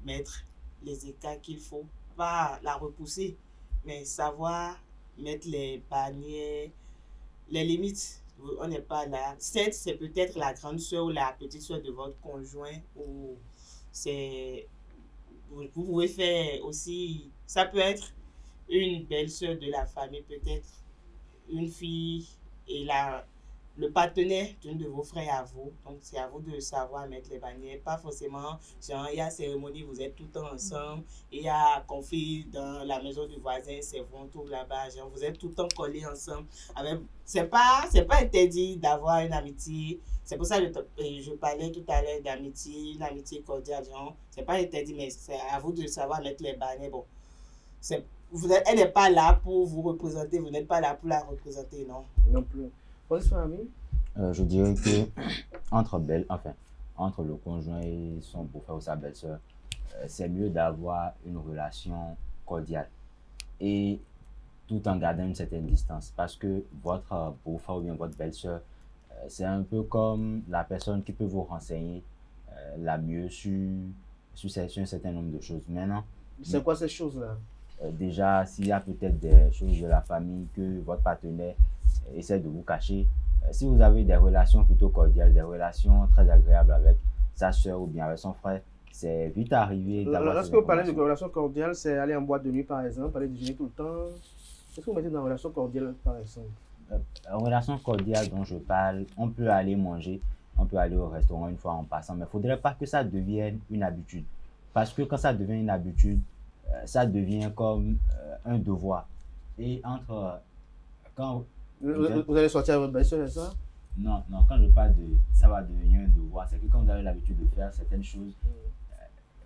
mettre les écarts qu'il faut, pas la repousser, mais savoir mettre les barrières, les limites. On n'est pas là. Certes, c'est peut-être la grande sœur ou la petite sœur de votre conjoint, ou c'est... Vous pouvez faire aussi... Ça peut être une belle-sœur de la famille, peut-être une fille et le partenaire d'un de vos frères à vous. Donc, c'est à vous de savoir mettre les bannières. Pas forcément, genre, il y a cérémonie, vous êtes tout le temps ensemble. Il y a conflit dans la maison du voisin, c'est vous, tout là-bas. Genre, vous êtes tout le temps collés ensemble. C'est pas interdit d'avoir une amitié. C'est pour ça que je parlais tout à l'heure d'amitié, une amitié cordiale. Genre, c'est pas interdit, mais c'est à vous de savoir mettre les bannières. Bon, elle n'est pas là pour vous représenter, vous n'êtes pas là pour la représenter, non?
Non plus.
Je dirais que entre le conjoint et son beau-frère ou sa belle-sœur, c'est mieux d'avoir une relation cordiale et tout en gardant une certaine distance, parce que votre beau-frère ou bien votre belle-sœur, c'est un peu comme la personne qui peut vous renseigner la mieux sur un certain nombre de choses. Maintenant,
c'est quoi ces choses-là?
Déjà, s'il y a peut-être des choses de la famille que votre partenaire essaie de vous cacher, si vous avez des relations plutôt cordiales, des relations très agréables avec sa soeur ou bien avec son frère, c'est vite arrivé d'avoir.
Lorsque vous parlez de relations cordiales, c'est aller en boîte de nuit par exemple, aller déjeuner tout le temps. Qu'est-ce que vous mettez dans une relation cordiale par exemple?
En relation cordiale dont je parle, on peut aller manger, on peut aller au restaurant une fois en passant, mais il ne faudrait pas que ça devienne une habitude. Parce que quand ça devient une habitude, ça devient comme un devoir. Et quand
vous allez sortir avec votre belle-sœur, c'est ça?
Non, quand je parle de ça va devenir un devoir, c'est que quand vous avez l'habitude de faire certaines choses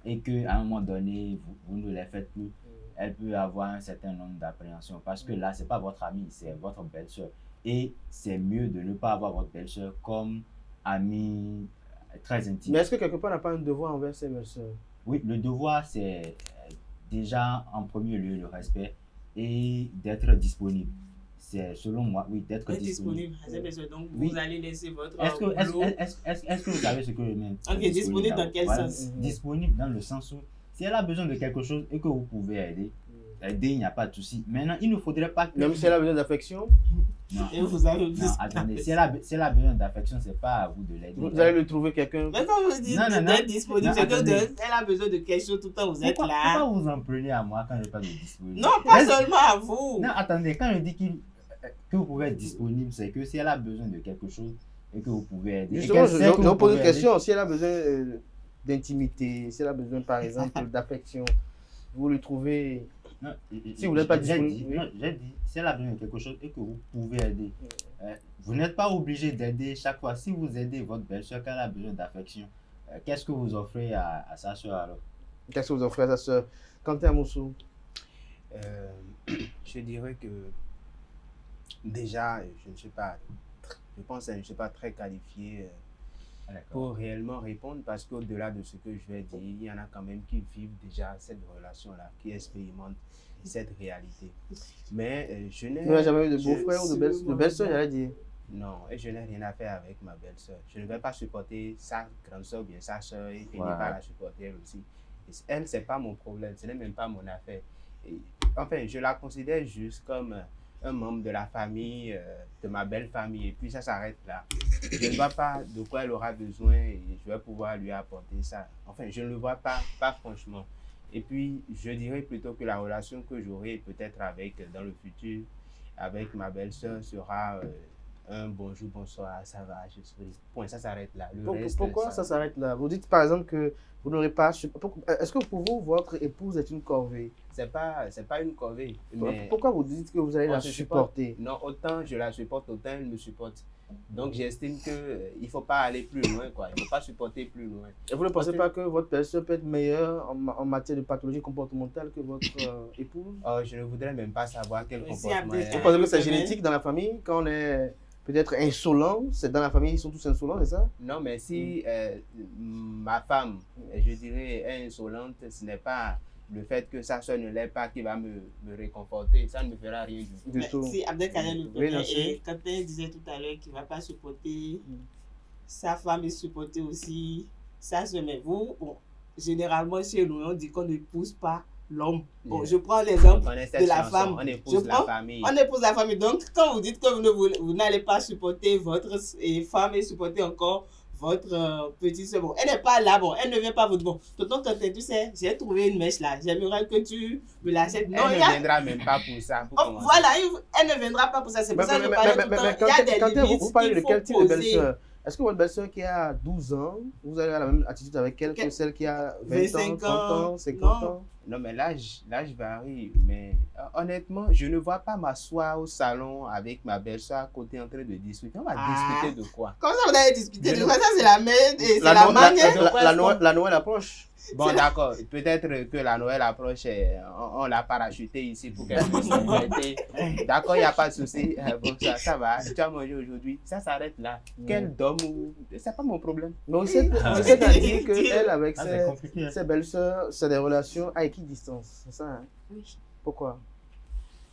et qu'à un moment donné, vous ne les faites plus, elle peut avoir un certain nombre d'appréhensions. Parce que là, ce n'est pas votre amie, c'est votre belle-sœur. Et c'est mieux de ne pas avoir votre belle-sœur comme amie très intime.
Mais est-ce que quelque part, on n'a pas un devoir envers ses belles-sœurs?
Oui, le devoir, c'est déjà en premier lieu le respect et d'être disponible. C'est selon moi, oui, d'être disponible.
Donc, vous allez laisser votre
Est-ce que vous savez ce que je mets?
Ok, disponible dans quel sens?
Disponible dans le sens où, si elle a besoin de quelque chose et que vous pouvez aider, il n'y a pas de souci. Maintenant, il ne faudrait pas que...
Même si elle a besoin d'affection?
Non. Et vous avez
non, attendez, si elle a besoin d'affection, ce n'est pas à vous de l'aider.
Vous allez lui trouver quelqu'un.
Mais quand vous dites d'être disponible, c'est elle a besoin de quelque chose tout le temps, vous êtes là.
Pourquoi vous en prenez à moi quand je parle de disponible?
Non, pas seulement à vous.
Non, attendez, quand je dis que vous pouvez être disponible, c'est que si elle a besoin de quelque chose et que vous pouvez aider.
Justement, je vous pose une question. Si elle a besoin d'intimité, si elle a besoin, par exemple, d'affection, vous lui trouvez...
Non,
si vous n'êtes pas disponible.
J'ai dit, si elle a besoin de quelque chose et que vous pouvez aider, vous n'êtes pas obligé d'aider chaque fois. Si vous aidez votre belle-soeur quand elle a besoin d'affection, qu'est-ce que vous offrez à sa soeur alors?
Qu'est-ce que vous offrez à sa soeur? Quentin Moussou?
Je dirais que déjà, je pense que je ne suis pas très qualifié pour réellement répondre, parce qu'au-delà de ce que je vais dire, il y en a quand même qui vivent déjà cette relation-là, qui expérimentent cette réalité. Mais je n'ai...
Vous n'avez jamais eu de beau-frère ou de belle-soeur, j'allais dire?
Non, et je n'ai rien à faire avec ma belle-soeur. Je ne vais pas supporter sa grande soeur ou bien sa soeur et finir par la supporter elle aussi. Et elle, ce n'est pas mon problème, ce n'est même pas mon affaire. Et, enfin, je la considère juste comme un membre de la famille, de ma belle famille, et puis ça s'arrête là. Je ne vois pas de quoi elle aura besoin et je vais pouvoir lui apporter ça. Enfin, je ne le vois pas franchement. Et puis, je dirais plutôt que la relation que j'aurai peut-être dans le futur, avec ma belle-sœur sera un bonjour, bonsoir, ça va, je suis... Point, ça s'arrête là.
Pourquoi ça s'arrête là? Vous dites par exemple que vous n'aurez pas... Est-ce que pour vous, votre épouse est une corvée?
C'est pas une corvée. Mais
pourquoi vous dites que vous allez la supporter?
Non, autant je la supporte, autant elle me supporte. Donc j'estime qu'il ne faut pas aller plus loin, quoi. Il ne faut pas supporter plus loin.
Et vous ne pensez pas que votre personne peut être meilleure en matière de pathologie comportementale que votre épouse?
Je ne voudrais même pas savoir quel comportement.
Vous pensez que c'est génétique dans la famille? Quand on est peut-être insolent, c'est dans la famille, ils sont tous insolents, c'est ça?
Non, mais si ma femme, je dirais, est insolente, ce n'est pas le fait que sa soeur ne l'est pas qui va me réconforter. Ça ne me fera rien du tout.
Si Abdelkader le connaît, et quand elle disait tout à l'heure qu'il ne va pas supporter sa femme et supporter aussi sa soeur, mais vous, bon, généralement chez nous, on dit qu'on n'épouse pas l'homme. Bon, je prends l'exemple de la femme.
On épouse la famille.
On épouse la famille. Donc, quand vous dites que vous n'allez pas supporter votre femme et supporter encore votre petite soeur, bon, elle n'est pas là, bon, elle ne vient pas vous dire, bon, tonton Quentin, tu sais, j'ai trouvé une mèche là, j'aimerais que tu me l'achètes. Non,
elle ne viendra même pas pour ça.
Voilà, elle ne viendra pas pour ça, c'est pour ça que je parlais tout le temps. Il y a des limites.
Vous parlez de quel type de belle-sœur? Est-ce que votre belle-sœur qui a 12 ans, vous avez la même attitude avec elle que celle qui a 20 ans, 30 ans, 50 ans?
Non, mais l'âge varie. Mais honnêtement, je ne vois pas m'asseoir au salon avec ma belle-sœur à côté en train de discuter. On va discuter de quoi?
Comment ça, vous allez discuter de quoi? Ça, c'est la manière.
La Noël approche.
Bon, d'accord. Peut-être que la Noël approche, on l'a parachuté ici pour qu'elle puisse se fêter. D'accord, il n'y a pas de souci. Bon, ça va. Tu as mangé aujourd'hui. Ça s'arrête là. Qu'elle dorme ou... C'est pas mon problème.
Mais vous savez dire qu'elle, avec ses belles-sœurs, c'est des relations à équidistance. C'est ça, hein?
Oui.
Pourquoi?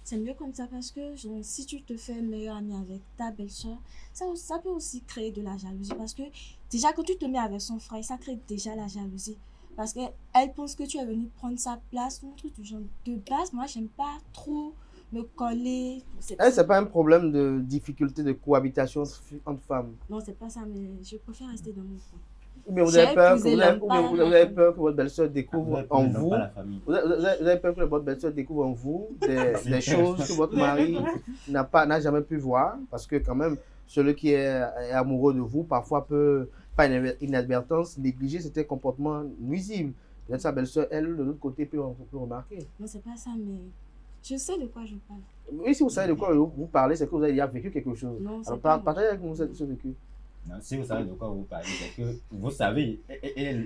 C'est mieux comme ça parce que genre, si tu te fais meilleur ami avec ta belle-sœur, ça peut aussi créer de la jalousie. Parce que déjà, quand tu te mets avec son frère, ça crée déjà la jalousie. Parce qu'elle pense que tu es venu prendre sa place ou un truc du genre. De base, moi, j'aime pas trop me coller.
C'est pas un problème de difficulté de cohabitation entre femmes.
Non, c'est pas ça, mais je préfère rester dans mon coin.
Mais vous avez peur que votre belle-sœur découvre en vous. Vous avez peur que votre belle-sœur découvre en vous des choses que votre mari n'a jamais pu voir. Parce que quand même, celui qui est amoureux de vous, parfois peut, par inadvertance, négliger certains comportements nuisibles. Peut-être sa belle-sœur, elle, de l'autre côté, peut remarquer.
Non, c'est pas ça, mais je sais de quoi je parle.
Oui, si vous savez de quoi vous parlez, c'est que vous avez déjà vécu quelque chose.
Non,
alors, partagez avec nous ce vécu.
Non, si vous savez de quoi vous parlez, c'est que vous savez, et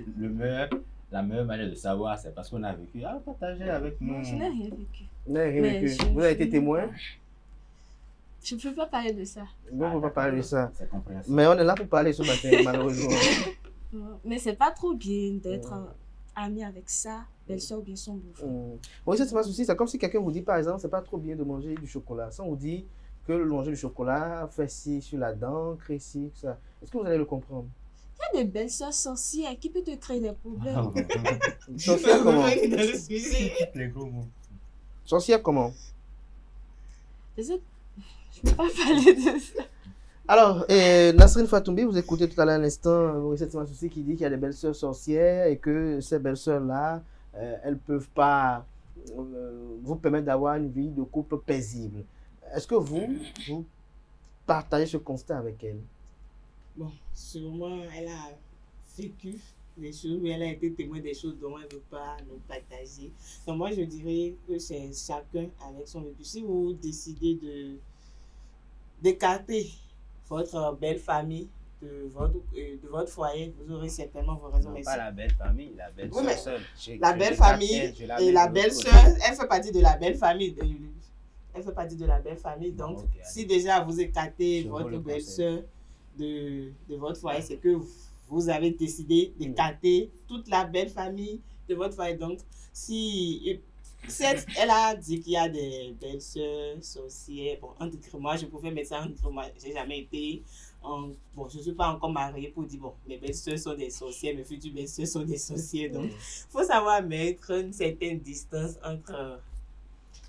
la meilleure manière de savoir, c'est parce qu'on a vécu. Alors, partagez avec nous.
Non, je n'ai rien vécu.
Vous n'avez rien vécu. Vous avez été témoin?
Je ne peux pas parler de ça.
On ne peut pas parler de ça.
C'est compréhensible.
Mais on est là pour parler ce matin, malheureusement.
Mais c'est pas trop bien d'être ami avec sa belle-soeur ou bien son beau-frère.
Oui, c'est pas souci. C'est comme si quelqu'un vous dit, par exemple, c'est pas trop bien de manger du chocolat. Ça, on vous dit que manger du chocolat fait ci sur la dent, crée ci, ça. Est-ce que vous allez le comprendre?
Il y a des belles-sœurs sorcières qui peuvent te créer des problèmes.
Sorcières comment? Sorcières comment?
Je ne peux pas parler de ça.
Alors, Nasrine Fatoumbi, vous écoutez tout à l'heure un instant Maurice Souci qui dit qu'il y a des belles-sœurs sorcières et que ces belles-sœurs-là, elles ne peuvent pas vous permettre d'avoir une vie de couple paisible. Est-ce que vous partagez ce constat avec elle?
Bon, sûrement, elle a vécu des choses, mais elle a été témoin des choses dont elle ne veut pas nous partager. Donc moi, je dirais que c'est chacun avec son vécu. Si vous décidez d'écarter votre belle famille de votre foyer, vous aurez certainement vos raisons.
Non, pas la belle famille, la belle
oui,
sœur.
La belle famille et la belle sœur, elle fait partie de la belle famille. Elle fait partie de la belle famille. Donc, si déjà vous écartez votre belle sœur de votre foyer, c'est que vous avez décidé d'écarter toute la belle famille de votre foyer. Donc, si elle a dit qu'il y a des belles sœurs sorcières, bon, moi je pouvais mettre ça entre moi, j'ai jamais été bon, je ne suis pas encore mariée pour dire bon, mes belles sœurs sont des sorcières, mes futures belles sœurs sont des sorcières. Donc, il faut savoir mettre une certaine distance entre.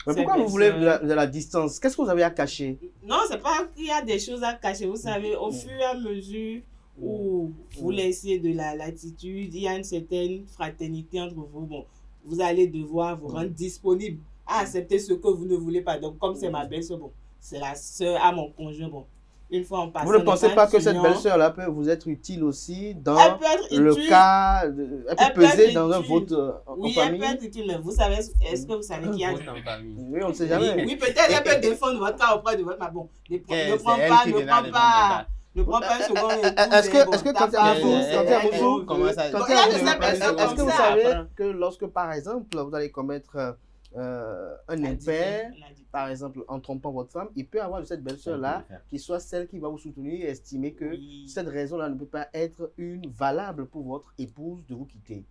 Mais pourquoi vous voulez de la distance? Qu'est-ce que vous avez à cacher?
Non, c'est pas qu'il y a des choses à cacher. Vous savez, au fur et à mesure où vous laissez de la latitude, il y a une certaine fraternité entre vous. Bon, vous allez devoir vous rendre disponible à accepter ce que vous ne voulez pas. Donc, comme c'est ma belle-sœur, bon, c'est la sœur à mon conjoint, bon. Une fois en passant.
Vous ne pensez pas que cette belle-sœur-là peut vous être utile aussi dans le cas. Elle peut peser dans un vote en famille?
Oui, elle peut être utile, mais vous savez, est-ce que vous savez qu'il y a.
Oui, on ne sait jamais.
Oui, peut-être elle peut défendre votre cas auprès de votre. Mais bon, ne prends pas un second.
Est-ce que quand vous savez que lorsque, par exemple, vous allez commettre un impair, par exemple, en trompant votre femme, il peut y avoir de cette belle-sœur-là qui soit celle qui va vous soutenir et estimer que cette raison-là ne peut pas être une valable pour votre épouse de vous quitter.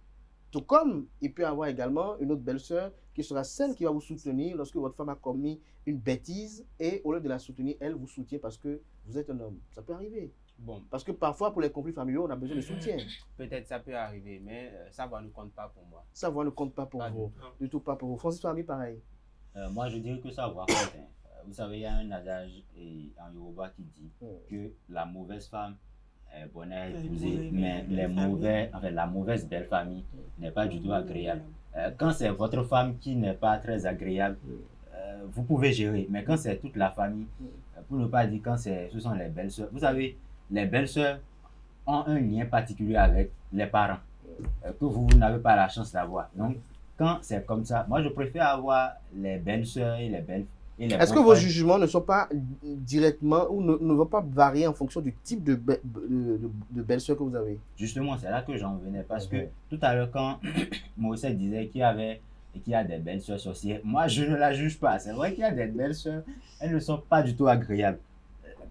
Tout comme il peut y avoir également une autre belle-sœur qui sera celle qui va vous soutenir lorsque votre femme a commis une bêtise et au lieu de la soutenir, elle vous soutient parce que vous êtes un homme. Ça peut arriver.
Bon.
Parce que parfois, pour les conflits familiaux, on a besoin de soutien.
Peut-être ça peut arriver, mais savoir ne compte pas pour moi.
Savoir ne compte pas pour vous. Du tout pas pour vous. Francis Fami, pareil.
Moi, je dirais que savoir compte. Vous savez, il y a un adage en Yoruba qui dit que la mauvaise femme bonheur épousé, mais la mauvaise belle famille n'est pas du tout agréable. Quand c'est votre femme qui n'est pas très agréable, vous pouvez gérer, mais quand c'est toute la famille, pour ne pas dire quand ce sont les belles-sœurs, vous savez, les belles-sœurs ont un lien particulier avec les parents que vous n'avez pas la chance d'avoir. Donc, quand c'est comme ça, moi je préfère avoir les belles-sœurs et les belles.
Est-ce que vos jugements ne sont pas directement ou ne vont pas varier en fonction du type de belle-sœur que vous avez?
Justement, c'est là que j'en venais parce que tout à l'heure, quand Maurice disait qu'il y a des belles-sœurs sorcières, moi je ne la juge pas. C'est vrai qu'il y a des belles-sœurs, elles ne sont pas du tout agréables.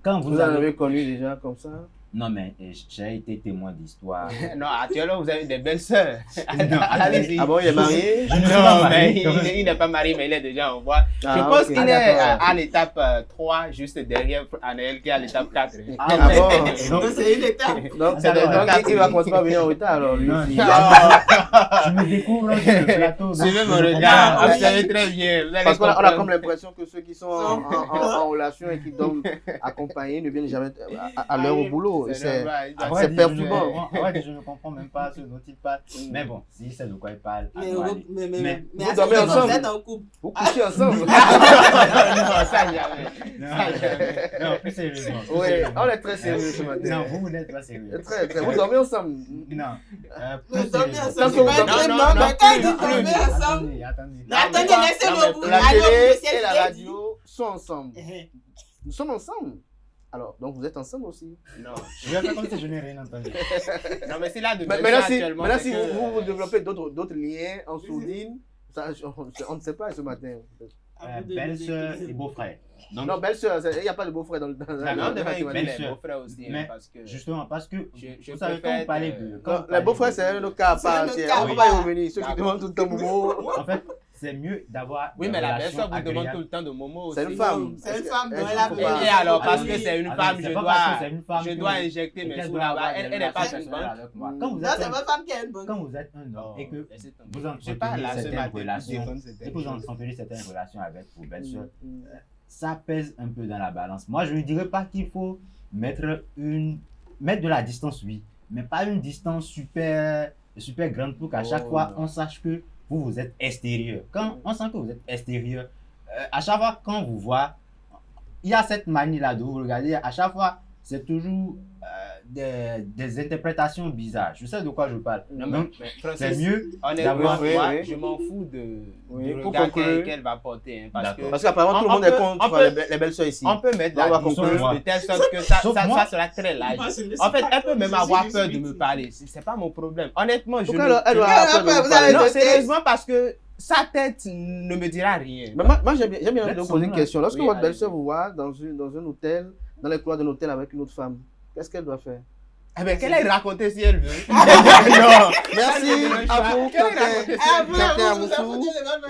Quand vous
en avez connu des gens comme ça?
Non, mais j'ai été témoin d'histoire.
Non, actuellement, vous avez des belles-sœurs.
Ah bon, il est marié?
Non, mais il n'est pas marié, mais il est déjà en voie. Je pense qu'il est à l'étape 3, juste derrière Anaël, qui est à l'étape 4.
Ah bon?
Donc, c'est une étape.
Donc, il va continuer à venir en retard, alors lui.
Je me découvre sur le plateau.
Suivez mon regard, vous savez très bien.
Parce qu'on a comme l'impression que ceux qui sont en relation et qui doivent accompagner ne viennent jamais à l'heure au boulot. C'est perturbant.
Je ne comprends même pas ce dont il parle. Mais bon, si c'est de quoi il parle.
Mais
vous dormez ensemble.
Vous êtes en couple.
Vous couchez ensemble.
Non, ça jamais.
Non, plus sérieusement.
Oui, on est très sérieux ce matin.
Non, vous n'êtes pas sérieux.
Très. Vous dormez ensemble?
Non.
Vous dormez ensemble. Non, mais quand il dit dormir ensemble. Attendez, laissez-moi vous.
La télé et la radio sont ensemble. Nous sommes ensemble. Alors, donc vous êtes ensemble aussi?
Non.
Je vais faire comme si je n'ai rien entendu.
Non, mais c'est là de
maintenant, si vous développez d'autres liens en sourdine, on ne sait pas ce matin.
Belle-sœur et beau-frère.
Non, belle-sœur, il n'y a pas de beau-frère dans le
non, belle-sœur. Beau-frère aussi.
Mais justement, parce que vous savez, quand vous parlez de...
Les beaux-frères, c'est un autre cas à part. On va y revenir. Ceux qui demandent tout le temps Momo.
En fait, c'est mieux d'avoir.
Oui, mais la belle-sœur vous demande tout le temps de Momo aussi.
C'est une femme.
C'est une femme, donc elle a.
Et alors, parce que c'est une femme, je dois injecter mes sous là-bas. Elle n'est pas une banque.
Non, c'est votre femme qui a une banque.
Quand vous êtes un homme et que vous entretenez certaines relations avec vos belles-sœurs, ça pèse un peu dans la balance. Moi, je ne dirais pas qu'il faut mettre de la distance, oui, mais pas une distance super grande pour qu'à chaque fois, on sache que vous êtes extérieur. Quand on sent que vous êtes extérieur, à chaque fois qu'on vous voit, il y a cette manie-là de vous regarder. À chaque fois, c'est toujours des interprétations bizarres. Je sais de quoi je parle. Donc, c'est mieux d'avoir...
Moi, je m'en fous du regard qu'elle va porter.
Parce qu'apparemment, tout le monde est contre les belles-sœurs ici.
On peut mettre la distance de telle sorte que ça sera très large. En fait, elle peut même avoir peur de me parler. C'est pas mon problème. Honnêtement, je non, sérieusement, parce que sa tête ne me dira rien.
Mais moi, j'aime bien vous poser une question. Lorsque votre belle-sœur vous voit dans un hôtel, dans les couloirs d'un hôtel avec une autre femme, qu'est-ce qu'elle doit faire?
Eh bien, qu'elle aille raconter si elle veut.
Non. Merci à vous, Quentin Amoussou.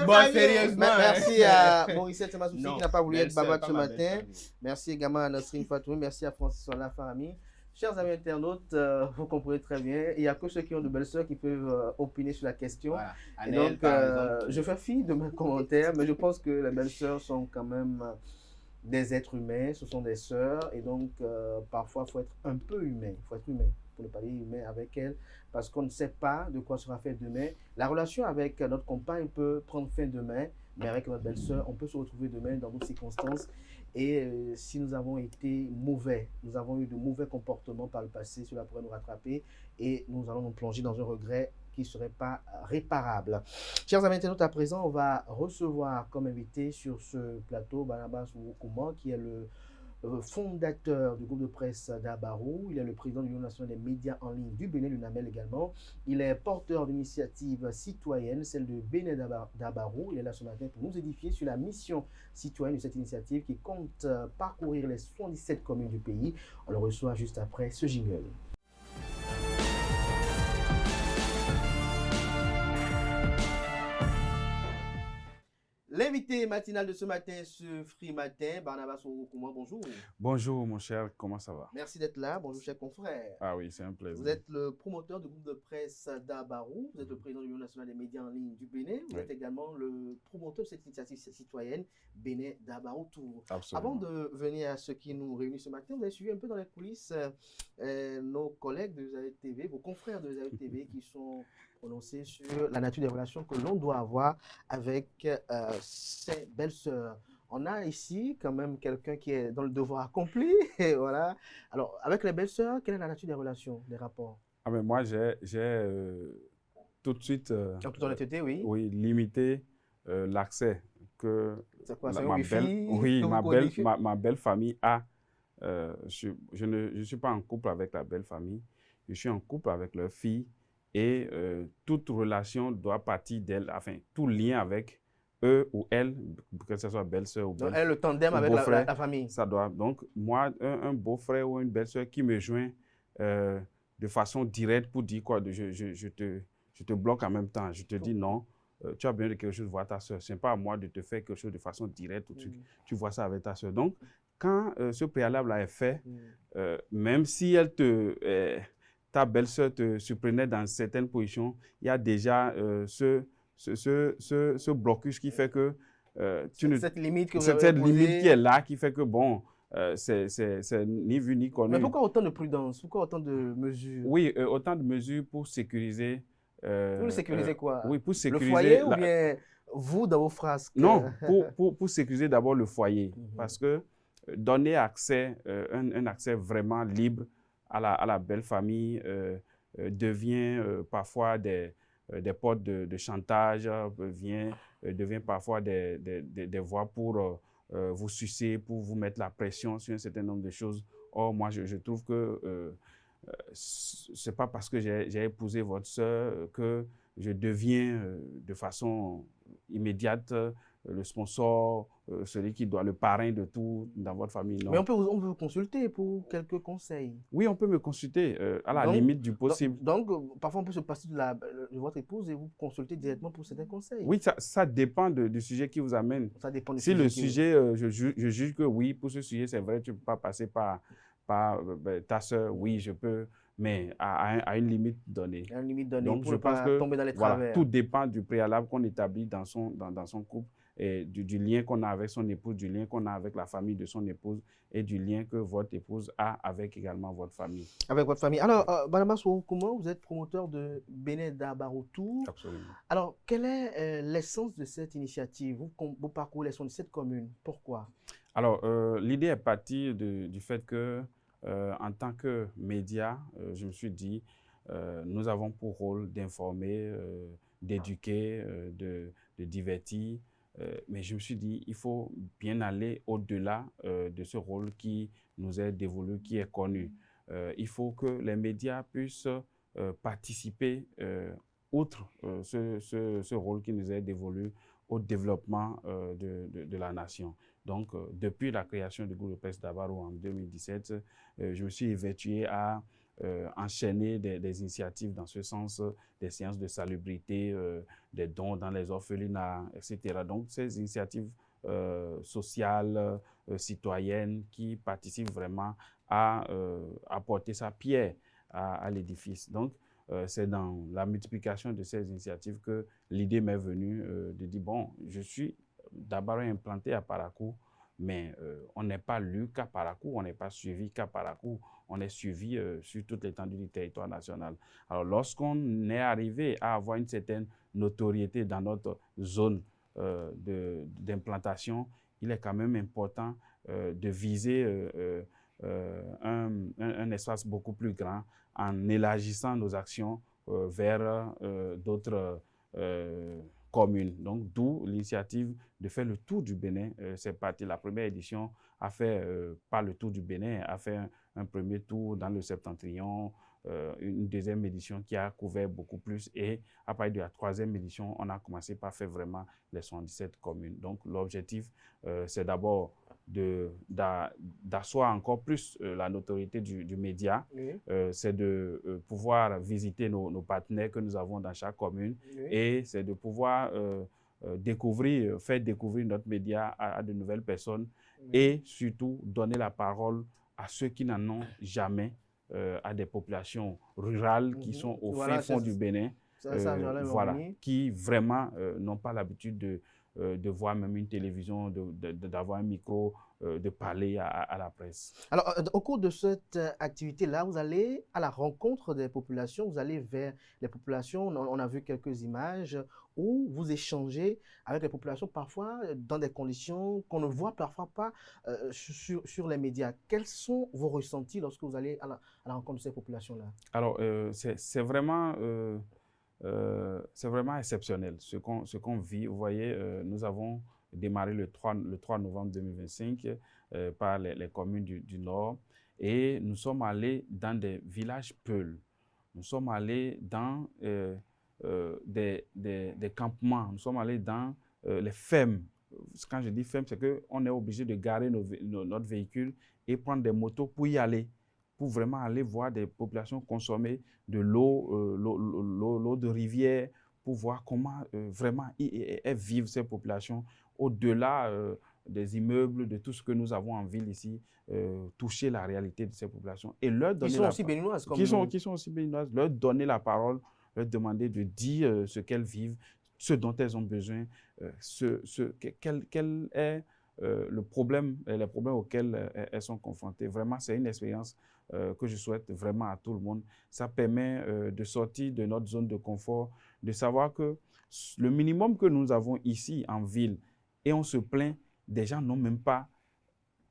Bon, sérieusement.
Merci à Maurice Temasoussi qui n'a pas voulu être babat ce matin. Merci également à Nasrine Fatoumi. Merci à Francis Sola Farami. Chers amis internautes, vous comprenez très bien, il n'y a que ceux qui ont de belles-sœurs qui peuvent opiner sur la question. Voilà. Et donc, je fais fi de mes commentaires, mais je pense que les belles-sœurs sont quand même des êtres humains, ce sont des sœurs, et donc parfois il faut être un peu humain, il faut être humain, pour ne pas dire humain avec elles, parce qu'on ne sait pas de quoi sera fait demain. La relation avec notre compagne peut prendre fin demain, mais avec notre belle-sœur, on peut se retrouver demain dans d'autres circonstances. Et si nous avons été mauvais, nous avons eu de mauvais comportements par le passé, cela pourrait nous rattraper et nous allons nous plonger dans un regret qui ne serait pas réparable. Chers amis internautes, à présent, on va recevoir comme invité sur ce plateau Barnabas Oukouma, qui est le fondateur du groupe de presse d'Abarou. Il est le président de l'Union nationale des médias en ligne du Bénin, l'UNAMEL également. Il est porteur d'initiatives citoyennes, celle de Bénin d'Abarou. Il est là ce matin pour nous édifier sur la mission citoyenne de cette initiative qui compte parcourir les 77 communes du pays. On le reçoit juste après ce jingle. L'invité matinal de ce matin, ce Free Matin, Barnabas Oukouma, bonjour.
Bonjour mon cher, comment ça va?
Merci d'être là, bonjour cher confrère.
Ah oui, c'est un plaisir.
Vous êtes le promoteur du groupe de presse d'Abarou, vous êtes le président de l'Union nationale des médias en ligne du Bénin, vous êtes également le promoteur de cette initiative citoyenne Bénin d'Abarou Tour. Avant de venir à ce qui nous réunit ce matin, vous avez suivi un peu dans les coulisses nos collègues de Zaïd TV, vos confrères de Zaïd TV qui sont prononcés sur la nature des relations que l'on doit avoir avec ses belles-sœurs. On a ici quand même quelqu'un qui est dans le devoir accompli. Et voilà. Alors, avec les belles-sœurs, quelle est la nature des relations, des rapports?
Ah mais moi, j'ai tout de suite
en toute honnêteté, oui.
Oui, limité l'accès que ma belle famille a. Je ne suis pas en couple avec la belle famille. Je suis en couple avec leur fille. Et toute relation doit partir d'elle, enfin, tout lien avec eux ou elle, que ce soit belle-sœur ou belle-frère.
Donc, elle, le tandem avec la famille.
Ça doit. Donc, moi, un beau-frère ou une belle-sœur qui me joint de façon directe pour dire quoi, je te bloque en même temps. Je te dis non, tu as besoin de quelque chose, vois ta sœur. Ce n'est pas à moi de te faire quelque chose de façon directe. Tu vois ça avec ta sœur. Donc, quand ce préalable-là est fait, même si elle ta belle-sœur te surprenait dans certaines positions, il y a déjà ce blocus qui fait que
cette limite qui
est là, qui fait que bon, c'est ni vu ni connu.
Mais pourquoi autant de prudence? Pourquoi autant de mesures?
Oui, autant de mesures pour sécuriser.
Pour sécuriser quoi?
Oui, pour sécuriser
le foyer ou bien vous dans vos frasques?
Non, pour sécuriser d'abord le foyer, parce que donner accès, un accès vraiment libre à la belle famille devient parfois des portes de chantage, devient parfois des voies pour vous sucer, pour vous mettre la pression sur un certain nombre de choses. Or, moi, je trouve que c'est pas parce que j'ai épousé votre sœur que je deviens de façon immédiate le sponsor, celui qui doit le parrain de tout dans votre famille. Non.
Mais on peut vous consulter pour quelques conseils.
Oui, on peut me consulter à la limite du possible.
Donc, parfois, on peut se passer de votre épouse et vous consulter directement pour certains conseils.
Oui, ça dépend du sujet qui vous amène.
Ça dépend du
si le sujet, je juge que oui, pour ce sujet, c'est vrai, tu ne peux pas passer par ta sœur, oui, je peux, mais à une limite donnée.
À une limite donnée,
donc,
pour ne pas tomber dans les travers.
Voilà, tout dépend du préalable qu'on établit dans son couple et du lien qu'on a avec son épouse, du lien qu'on a avec la famille de son épouse et du lien que votre épouse a avec également votre famille.
Avec votre famille. Alors, Barnabas Oukouma, vous êtes promoteur de Bénin d'Abarou Tour.
Absolument.
Alors, quelle est l'essence de cette initiative? Vous parcourez l'essence de cette commune. Pourquoi?
Alors, l'idée est partie du fait que en tant que média, je me suis dit, nous avons pour rôle d'informer, d'éduquer, de divertir, mais je me suis dit, il faut bien aller au-delà de ce rôle qui nous est dévolu, qui est connu. Il faut que les médias puissent participer, outre ce rôle qui nous est dévolu, au développement de la nation. Donc, depuis la création du groupe de presse d'Abarou en 2017, je me suis évertué à enchaîner des initiatives dans ce sens, des séances de salubrité, des dons dans les orphelinats, etc. Donc, ces initiatives sociales, citoyennes, qui participent vraiment à apporter sa pierre à l'édifice. Donc, c'est dans la multiplication de ces initiatives que l'idée m'est venue de dire, bon, je suis d'abord implanté à Parakou, mais on n'est pas lu qu'à Parakou, on n'est pas suivi qu'à Parakou, on est suivi sur toute l'étendue du territoire national. Alors, lorsqu'on est arrivé à avoir une certaine notoriété dans notre zone d'implantation, il est quand même important de viser un espace beaucoup plus grand en élargissant nos actions vers d'autres communes. Donc, d'où l'initiative de faire le tour du Bénin. C'est parti. La première édition a fait, pas le tour du Bénin, a fait un premier tour dans le Septentrion, une deuxième édition qui a couvert beaucoup plus. Et à partir de la troisième édition, on a commencé par faire vraiment les 77 communes. Donc, l'objectif, c'est d'abord d'asseoir encore plus la notoriété du média, oui. C'est de pouvoir visiter nos partenaires que nous avons dans chaque commune, oui. Et c'est de pouvoir faire découvrir notre média à de nouvelles personnes et surtout donner la parole à ceux qui n'en ont jamais, à des populations rurales qui sont au fin fond du Bénin, qui vraiment n'ont pas l'habitude de voir même une télévision, d'avoir un micro, de parler à la presse.
Alors, au cours de cette activité-là, vous allez à la rencontre des populations, vous allez vers les populations, on a vu quelques images où vous échangez avec les populations, parfois dans des conditions qu'on ne voit parfois pas sur les médias. Quels sont vos ressentis lorsque vous allez à la rencontre de ces populations-là?
Alors, c'est vraiment exceptionnel ce qu'on vit. Vous voyez, nous avons démarré le 3 novembre 2025 par les communes du Nord et nous sommes allés dans des villages peuls. Nous sommes allés dans des campements, nous sommes allés dans les fermes. Quand je dis ferme, c'est qu'on est obligé de garer notre véhicule et prendre des motos pour y aller, pour vraiment aller voir des populations consommer de l'eau de rivière, pour voir comment vraiment vivent ces populations au-delà des immeubles, de tout ce que nous avons en ville ici, toucher la réalité de ces populations. Et leur donner
qui sont aussi béninoises.
Qui sont aussi béninoises, leur donner la parole, leur demander de dire ce qu'elles vivent, ce dont elles ont besoin, quel est les problèmes auxquels elles sont confrontées. Vraiment, c'est une expérience que je souhaite vraiment à tout le monde. Ça permet de sortir de notre zone de confort, de savoir que le minimum que nous avons ici en ville, et on se plaint, des gens n'ont même pas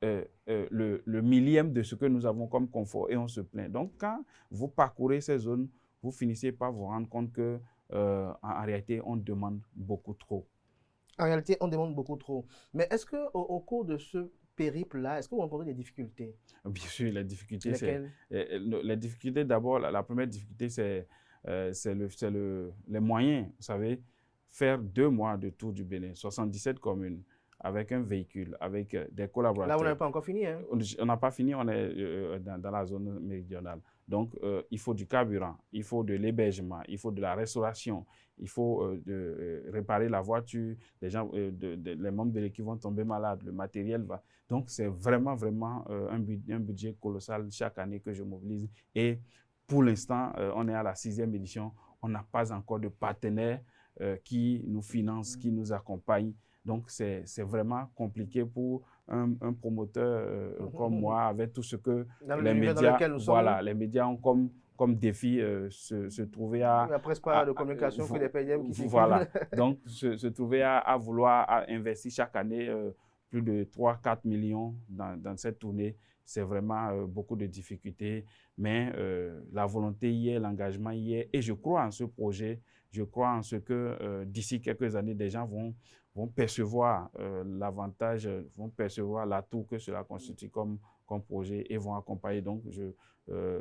le millième de ce que nous avons comme confort, et on se plaint. Donc, quand vous parcourez ces zones, vous finissez par vous rendre compte que en réalité, on demande beaucoup trop.
En réalité, on demande beaucoup trop. Mais est-ce qu'au cours de ce périple-là, est-ce que vous rencontrez des difficultés?
Bien sûr, les difficultés,
lesquelles?
Les difficultés, d'abord, la première difficulté, c'est les moyens. Vous savez, faire 2 mois de tour du Bénin, 77 communes, avec un véhicule, avec des collaborateurs.
Là, vous n'avez pas encore fini, hein?
On n'a pas fini, on est dans la zone méridionale. Donc, il faut du carburant, il faut de l'hébergement, il faut de la restauration, il faut réparer la voiture, les membres de l'équipe vont tomber malades, le matériel va... Donc, c'est vraiment un budget colossal chaque année que je mobilise. Et pour l'instant, on est à la 6e édition, on n'a pas encore de partenaires qui nous financent, qui nous accompagnent. Donc, c'est vraiment compliqué pour un promoteur comme moi, avec tout ce que les médias ont comme défi, se trouver à...
Il n'y a presque pas de communication que les PDM qui circulent.
Voilà. Donc, se trouver à vouloir investir chaque année plus de 3-4 millions dans cette tournée, c'est vraiment beaucoup de difficultés. Mais la volonté y est, l'engagement y est. Et je crois en ce projet. Je crois en ce que d'ici quelques années, des gens vont percevoir l'avantage, vont percevoir l'atout que cela constitue comme projet et vont accompagner. Donc,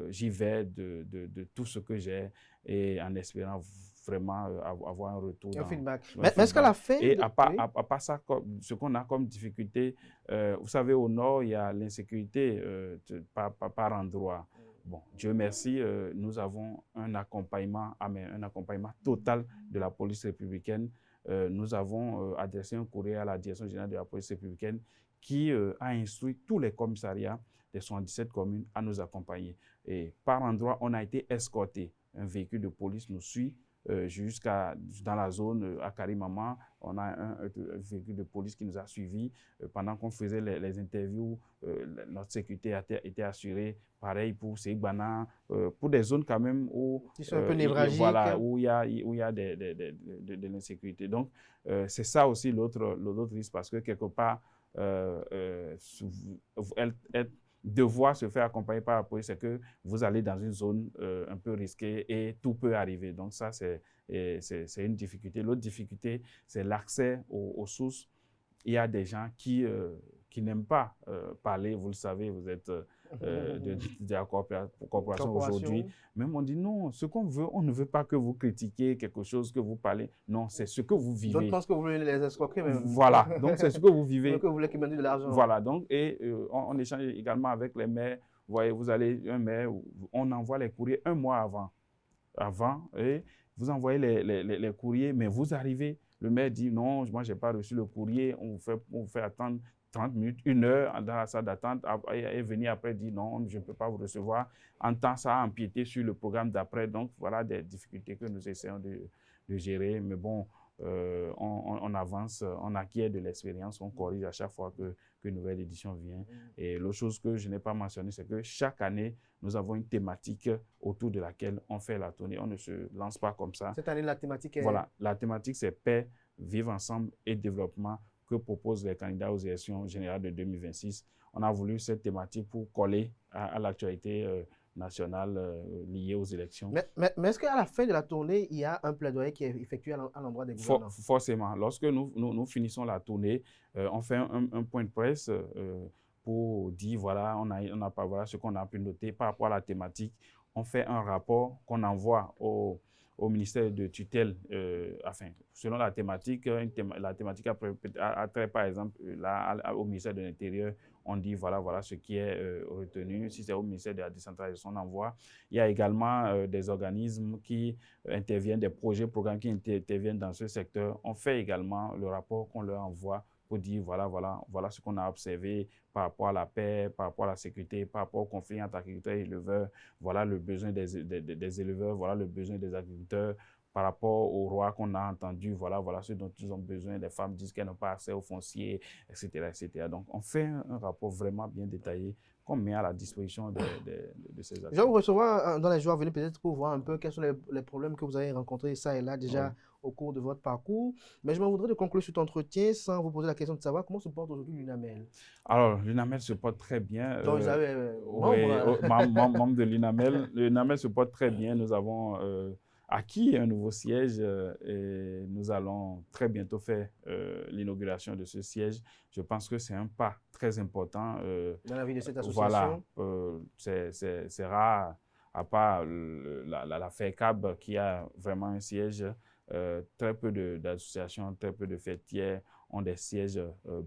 j'y vais de tout ce que j'ai et en espérant vraiment avoir un retour.
Un feedback. Mais est-ce qu'à la fin...
Et à part ça, ce qu'on a comme difficulté, vous savez, au nord, il y a l'insécurité par endroit. Bon, Dieu merci, nous avons un accompagnement total de la police républicaine. Nous avons adressé un courrier à la direction générale de la police républicaine qui a instruit tous les commissariats des 77 communes à nous accompagner. Et par endroit, on a été escorté. Un véhicule de police nous suit dans la zone à Karimama. On a un véhicule de police qui nous a suivis pendant qu'on faisait les interviews. Notre sécurité était assurée. Pareil pour Seigbana, pour des zones quand même où
qui sont un peu névralgiques.
Voilà, où il y a de l'insécurité. Donc c'est ça aussi l'autre risque, parce que quelque part devoir se faire accompagner par la police, c'est que vous allez dans une zone un peu risquée et tout peut arriver. Donc ça, c'est une difficulté. L'autre difficulté, c'est l'accès aux sources. Il y a des gens qui n'aiment pas parler. Vous le savez, vous êtes de la corporation aujourd'hui. Même on dit non, ce qu'on veut, on ne veut pas que vous critiquiez quelque chose, que vous parlez. Non, c'est ce que vous vivez.
D'autres pensent que vous voulez les escroquer même.
Voilà, donc c'est ce que vous vivez.
Que vous voulez qu'ils donnent de l'argent.
Voilà, donc, et on échange également avec les maires. Vous voyez, vous allez, un maire, on envoie les courriers 1 mois avant, et vous envoyez les courriers, mais vous arrivez, Le maire dit non, moi je n'ai pas reçu le courrier, on vous fait attendre 30 minutes, 1 heure dans la salle d'attente, et venir après dire non, je ne peux pas vous recevoir. En temps, ça a empiété sur le programme d'après. Donc voilà des difficultés que nous essayons de gérer. Mais bon, on avance, on acquiert de l'expérience, on corrige à chaque fois qu'une nouvelle édition vient. Et l'autre chose que je n'ai pas mentionné, c'est que chaque année, nous avons une thématique autour de laquelle on fait la tournée. On ne se lance pas comme ça.
Cette année, la thématique est...
Voilà, la thématique, c'est paix, vivre ensemble et développement que proposent les candidats aux élections générales de 2026. On a voulu cette thématique pour coller à l'actualité nationale liée aux élections.
Mais est-ce qu'à la fin de la tournée, il y a un plaidoyer qui est effectué à l'endroit des gouvernants?
Forcément. Lorsque nous finissons la tournée, on fait un point de presse pour dire voilà, voilà ce qu'on a pu noter par rapport à la thématique. On fait un rapport qu'on envoie au ministère de tutelle, selon la thématique, la thématique a trait, par exemple, au ministère de l'Intérieur, on dit voilà ce qui est retenu. Si c'est au ministère de la décentralisation, on envoie. Il y a également des organismes qui interviennent, des programmes qui interviennent dans ce secteur. On fait également le rapport qu'on leur envoie pour dire voilà ce qu'on a observé par rapport à la paix, par rapport à la sécurité, par rapport au conflit entre agriculteurs et éleveurs. Voilà le besoin des éleveurs, voilà le besoin des agriculteurs. Par rapport aux rois qu'on a entendus, voilà ce dont ils ont besoin. Les femmes disent qu'elles n'ont pas accès aux fonciers, etc., etc. Donc, on fait un rapport vraiment bien détaillé qu'on met à la disposition de ces acteurs.
Je vais vous recevoir dans les jours à venir peut-être pour voir un peu quels sont les problèmes que vous avez rencontrés ça et là déjà au cours de votre parcours. Mais je me voudrais de conclure cet entretien sans vous poser la question de savoir comment se porte aujourd'hui l'UNAMEL.
Alors, l'UNAMEL se porte très bien.
Donc, vous avez
membre de l'UNAMEL. L'UNAMEL se porte très bien. Nous avons acquis un nouveau siège et nous allons très bientôt faire l'inauguration de ce siège. Je pense que c'est un pas très important.
Dans la vie de cette association.
Voilà, c'est rare, à part la FECAB qui a vraiment un siège. Très peu d'associations, très peu de fêtières ont des sièges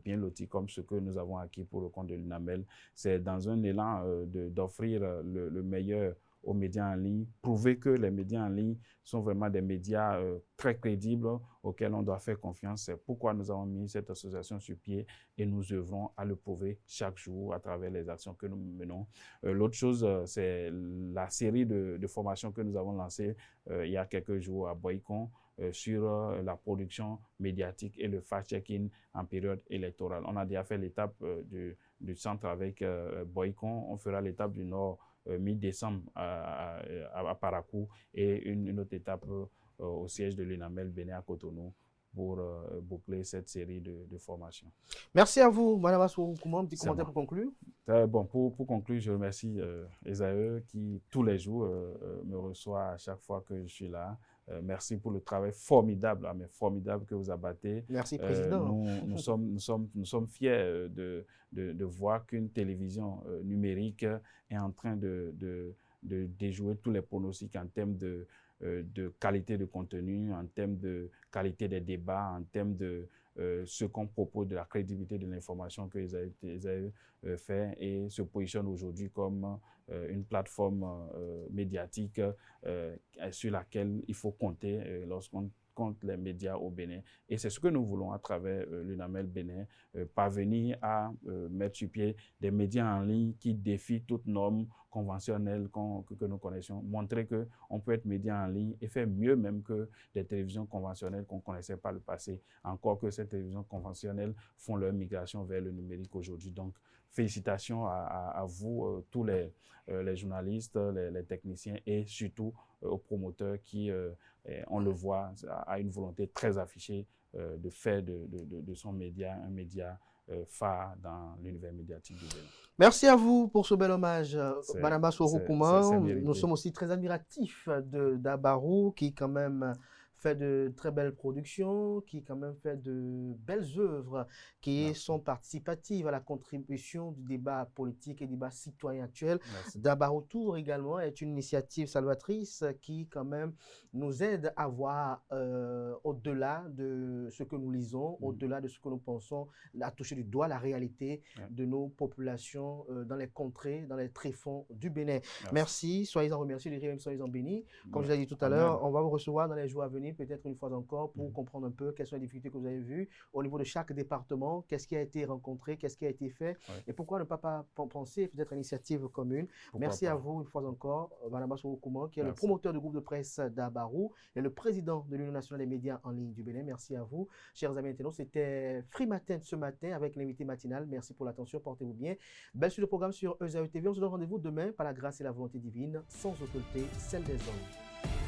bien lotis comme ce que nous avons acquis pour le compte de l'UNAMEL. C'est dans un élan d'offrir le meilleur aux médias en ligne, prouver que les médias en ligne sont vraiment des médias très crédibles auxquels on doit faire confiance. C'est pourquoi nous avons mis cette association sur pied et nous œuvrons à le prouver chaque jour à travers les actions que nous menons. L'autre chose, c'est la série de formations que nous avons lancées il y a quelques jours à Boycon sur la production médiatique et le fact-checking en période électorale. On a déjà fait l'étape du centre avec Boycon, on fera l'étape du nord mi-décembre à Parakou et une autre étape au siège de l'UNAMEL Bénin à Cotonou pour boucler cette série de formations.
Merci à vous, Mme Assouroukoumam. Petit commentaire pour conclure.
Bon, pour conclure, je remercie Esaü qui, tous les jours, me reçoit à chaque fois que je suis là. Merci pour le travail formidable que vous abattez.
Merci, Président.
Nous sommes fiers de voir qu'une télévision numérique est en train de déjouer tous les pronostics en termes de qualité de contenu, en termes de qualité des débats, en termes de ce qu'on propose, de la crédibilité de l'information que Esaü fait et se positionne aujourd'hui comme une plateforme médiatique sur laquelle il faut compter lorsqu'on compte les médias au Bénin. Et c'est ce que nous voulons à travers l'UNAMEL Bénin, parvenir à mettre sur pied des médias en ligne qui défient toute norme conventionnelle que nous connaissions, montrer qu'on peut être média en ligne et faire mieux même que des télévisions conventionnelles qu'on ne connaissait pas le passé, encore que ces télévisions conventionnelles font leur migration vers le numérique aujourd'hui. Donc, félicitations à vous, tous les journalistes, les techniciens et surtout aux promoteurs qui, on le voit, a une volonté très affichée de faire de son média un média phare dans l'univers médiatique du Bénin.
Merci à vous pour ce bel hommage, Mme Assouroukoumam. Nous sommes aussi très admiratifs d'Abarou qui quand même fait de très belles productions, qui quand même fait de belles œuvres, qui sont participatives à la contribution du débat politique et du débat citoyen actuel. D'Abarou Tour également est une initiative salvatrice qui quand même nous aide à voir au-delà de ce que nous lisons, au-delà de ce que nous pensons, à toucher du doigt la réalité de nos populations dans les contrées, dans les tréfonds du Bénin. Merci, soyez-en remerciés, soyez-en bénis. Comme je l'ai dit tout à l'heure, on va vous recevoir dans les jours à venir intervenir peut-être une fois encore pour comprendre un peu quelles sont les difficultés que vous avez vues au niveau de chaque département, qu'est-ce qui a été rencontré, qu'est-ce qui a été fait et pourquoi ne pas penser peut-être à une initiative commune. Merci à vous une fois encore, Madame Kouman, qui est le promoteur du groupe de presse d'Abarou et le président de l'Union nationale des médias en ligne du Bénin. Merci à vous, chers amis internautes. C'était Free Matin ce matin avec l'invité matinal. Merci pour l'attention, portez-vous bien. Belle suite de programme sur EZAE TV. On se donne rendez-vous demain par la grâce et la volonté divine, sans autorité, celle des hommes.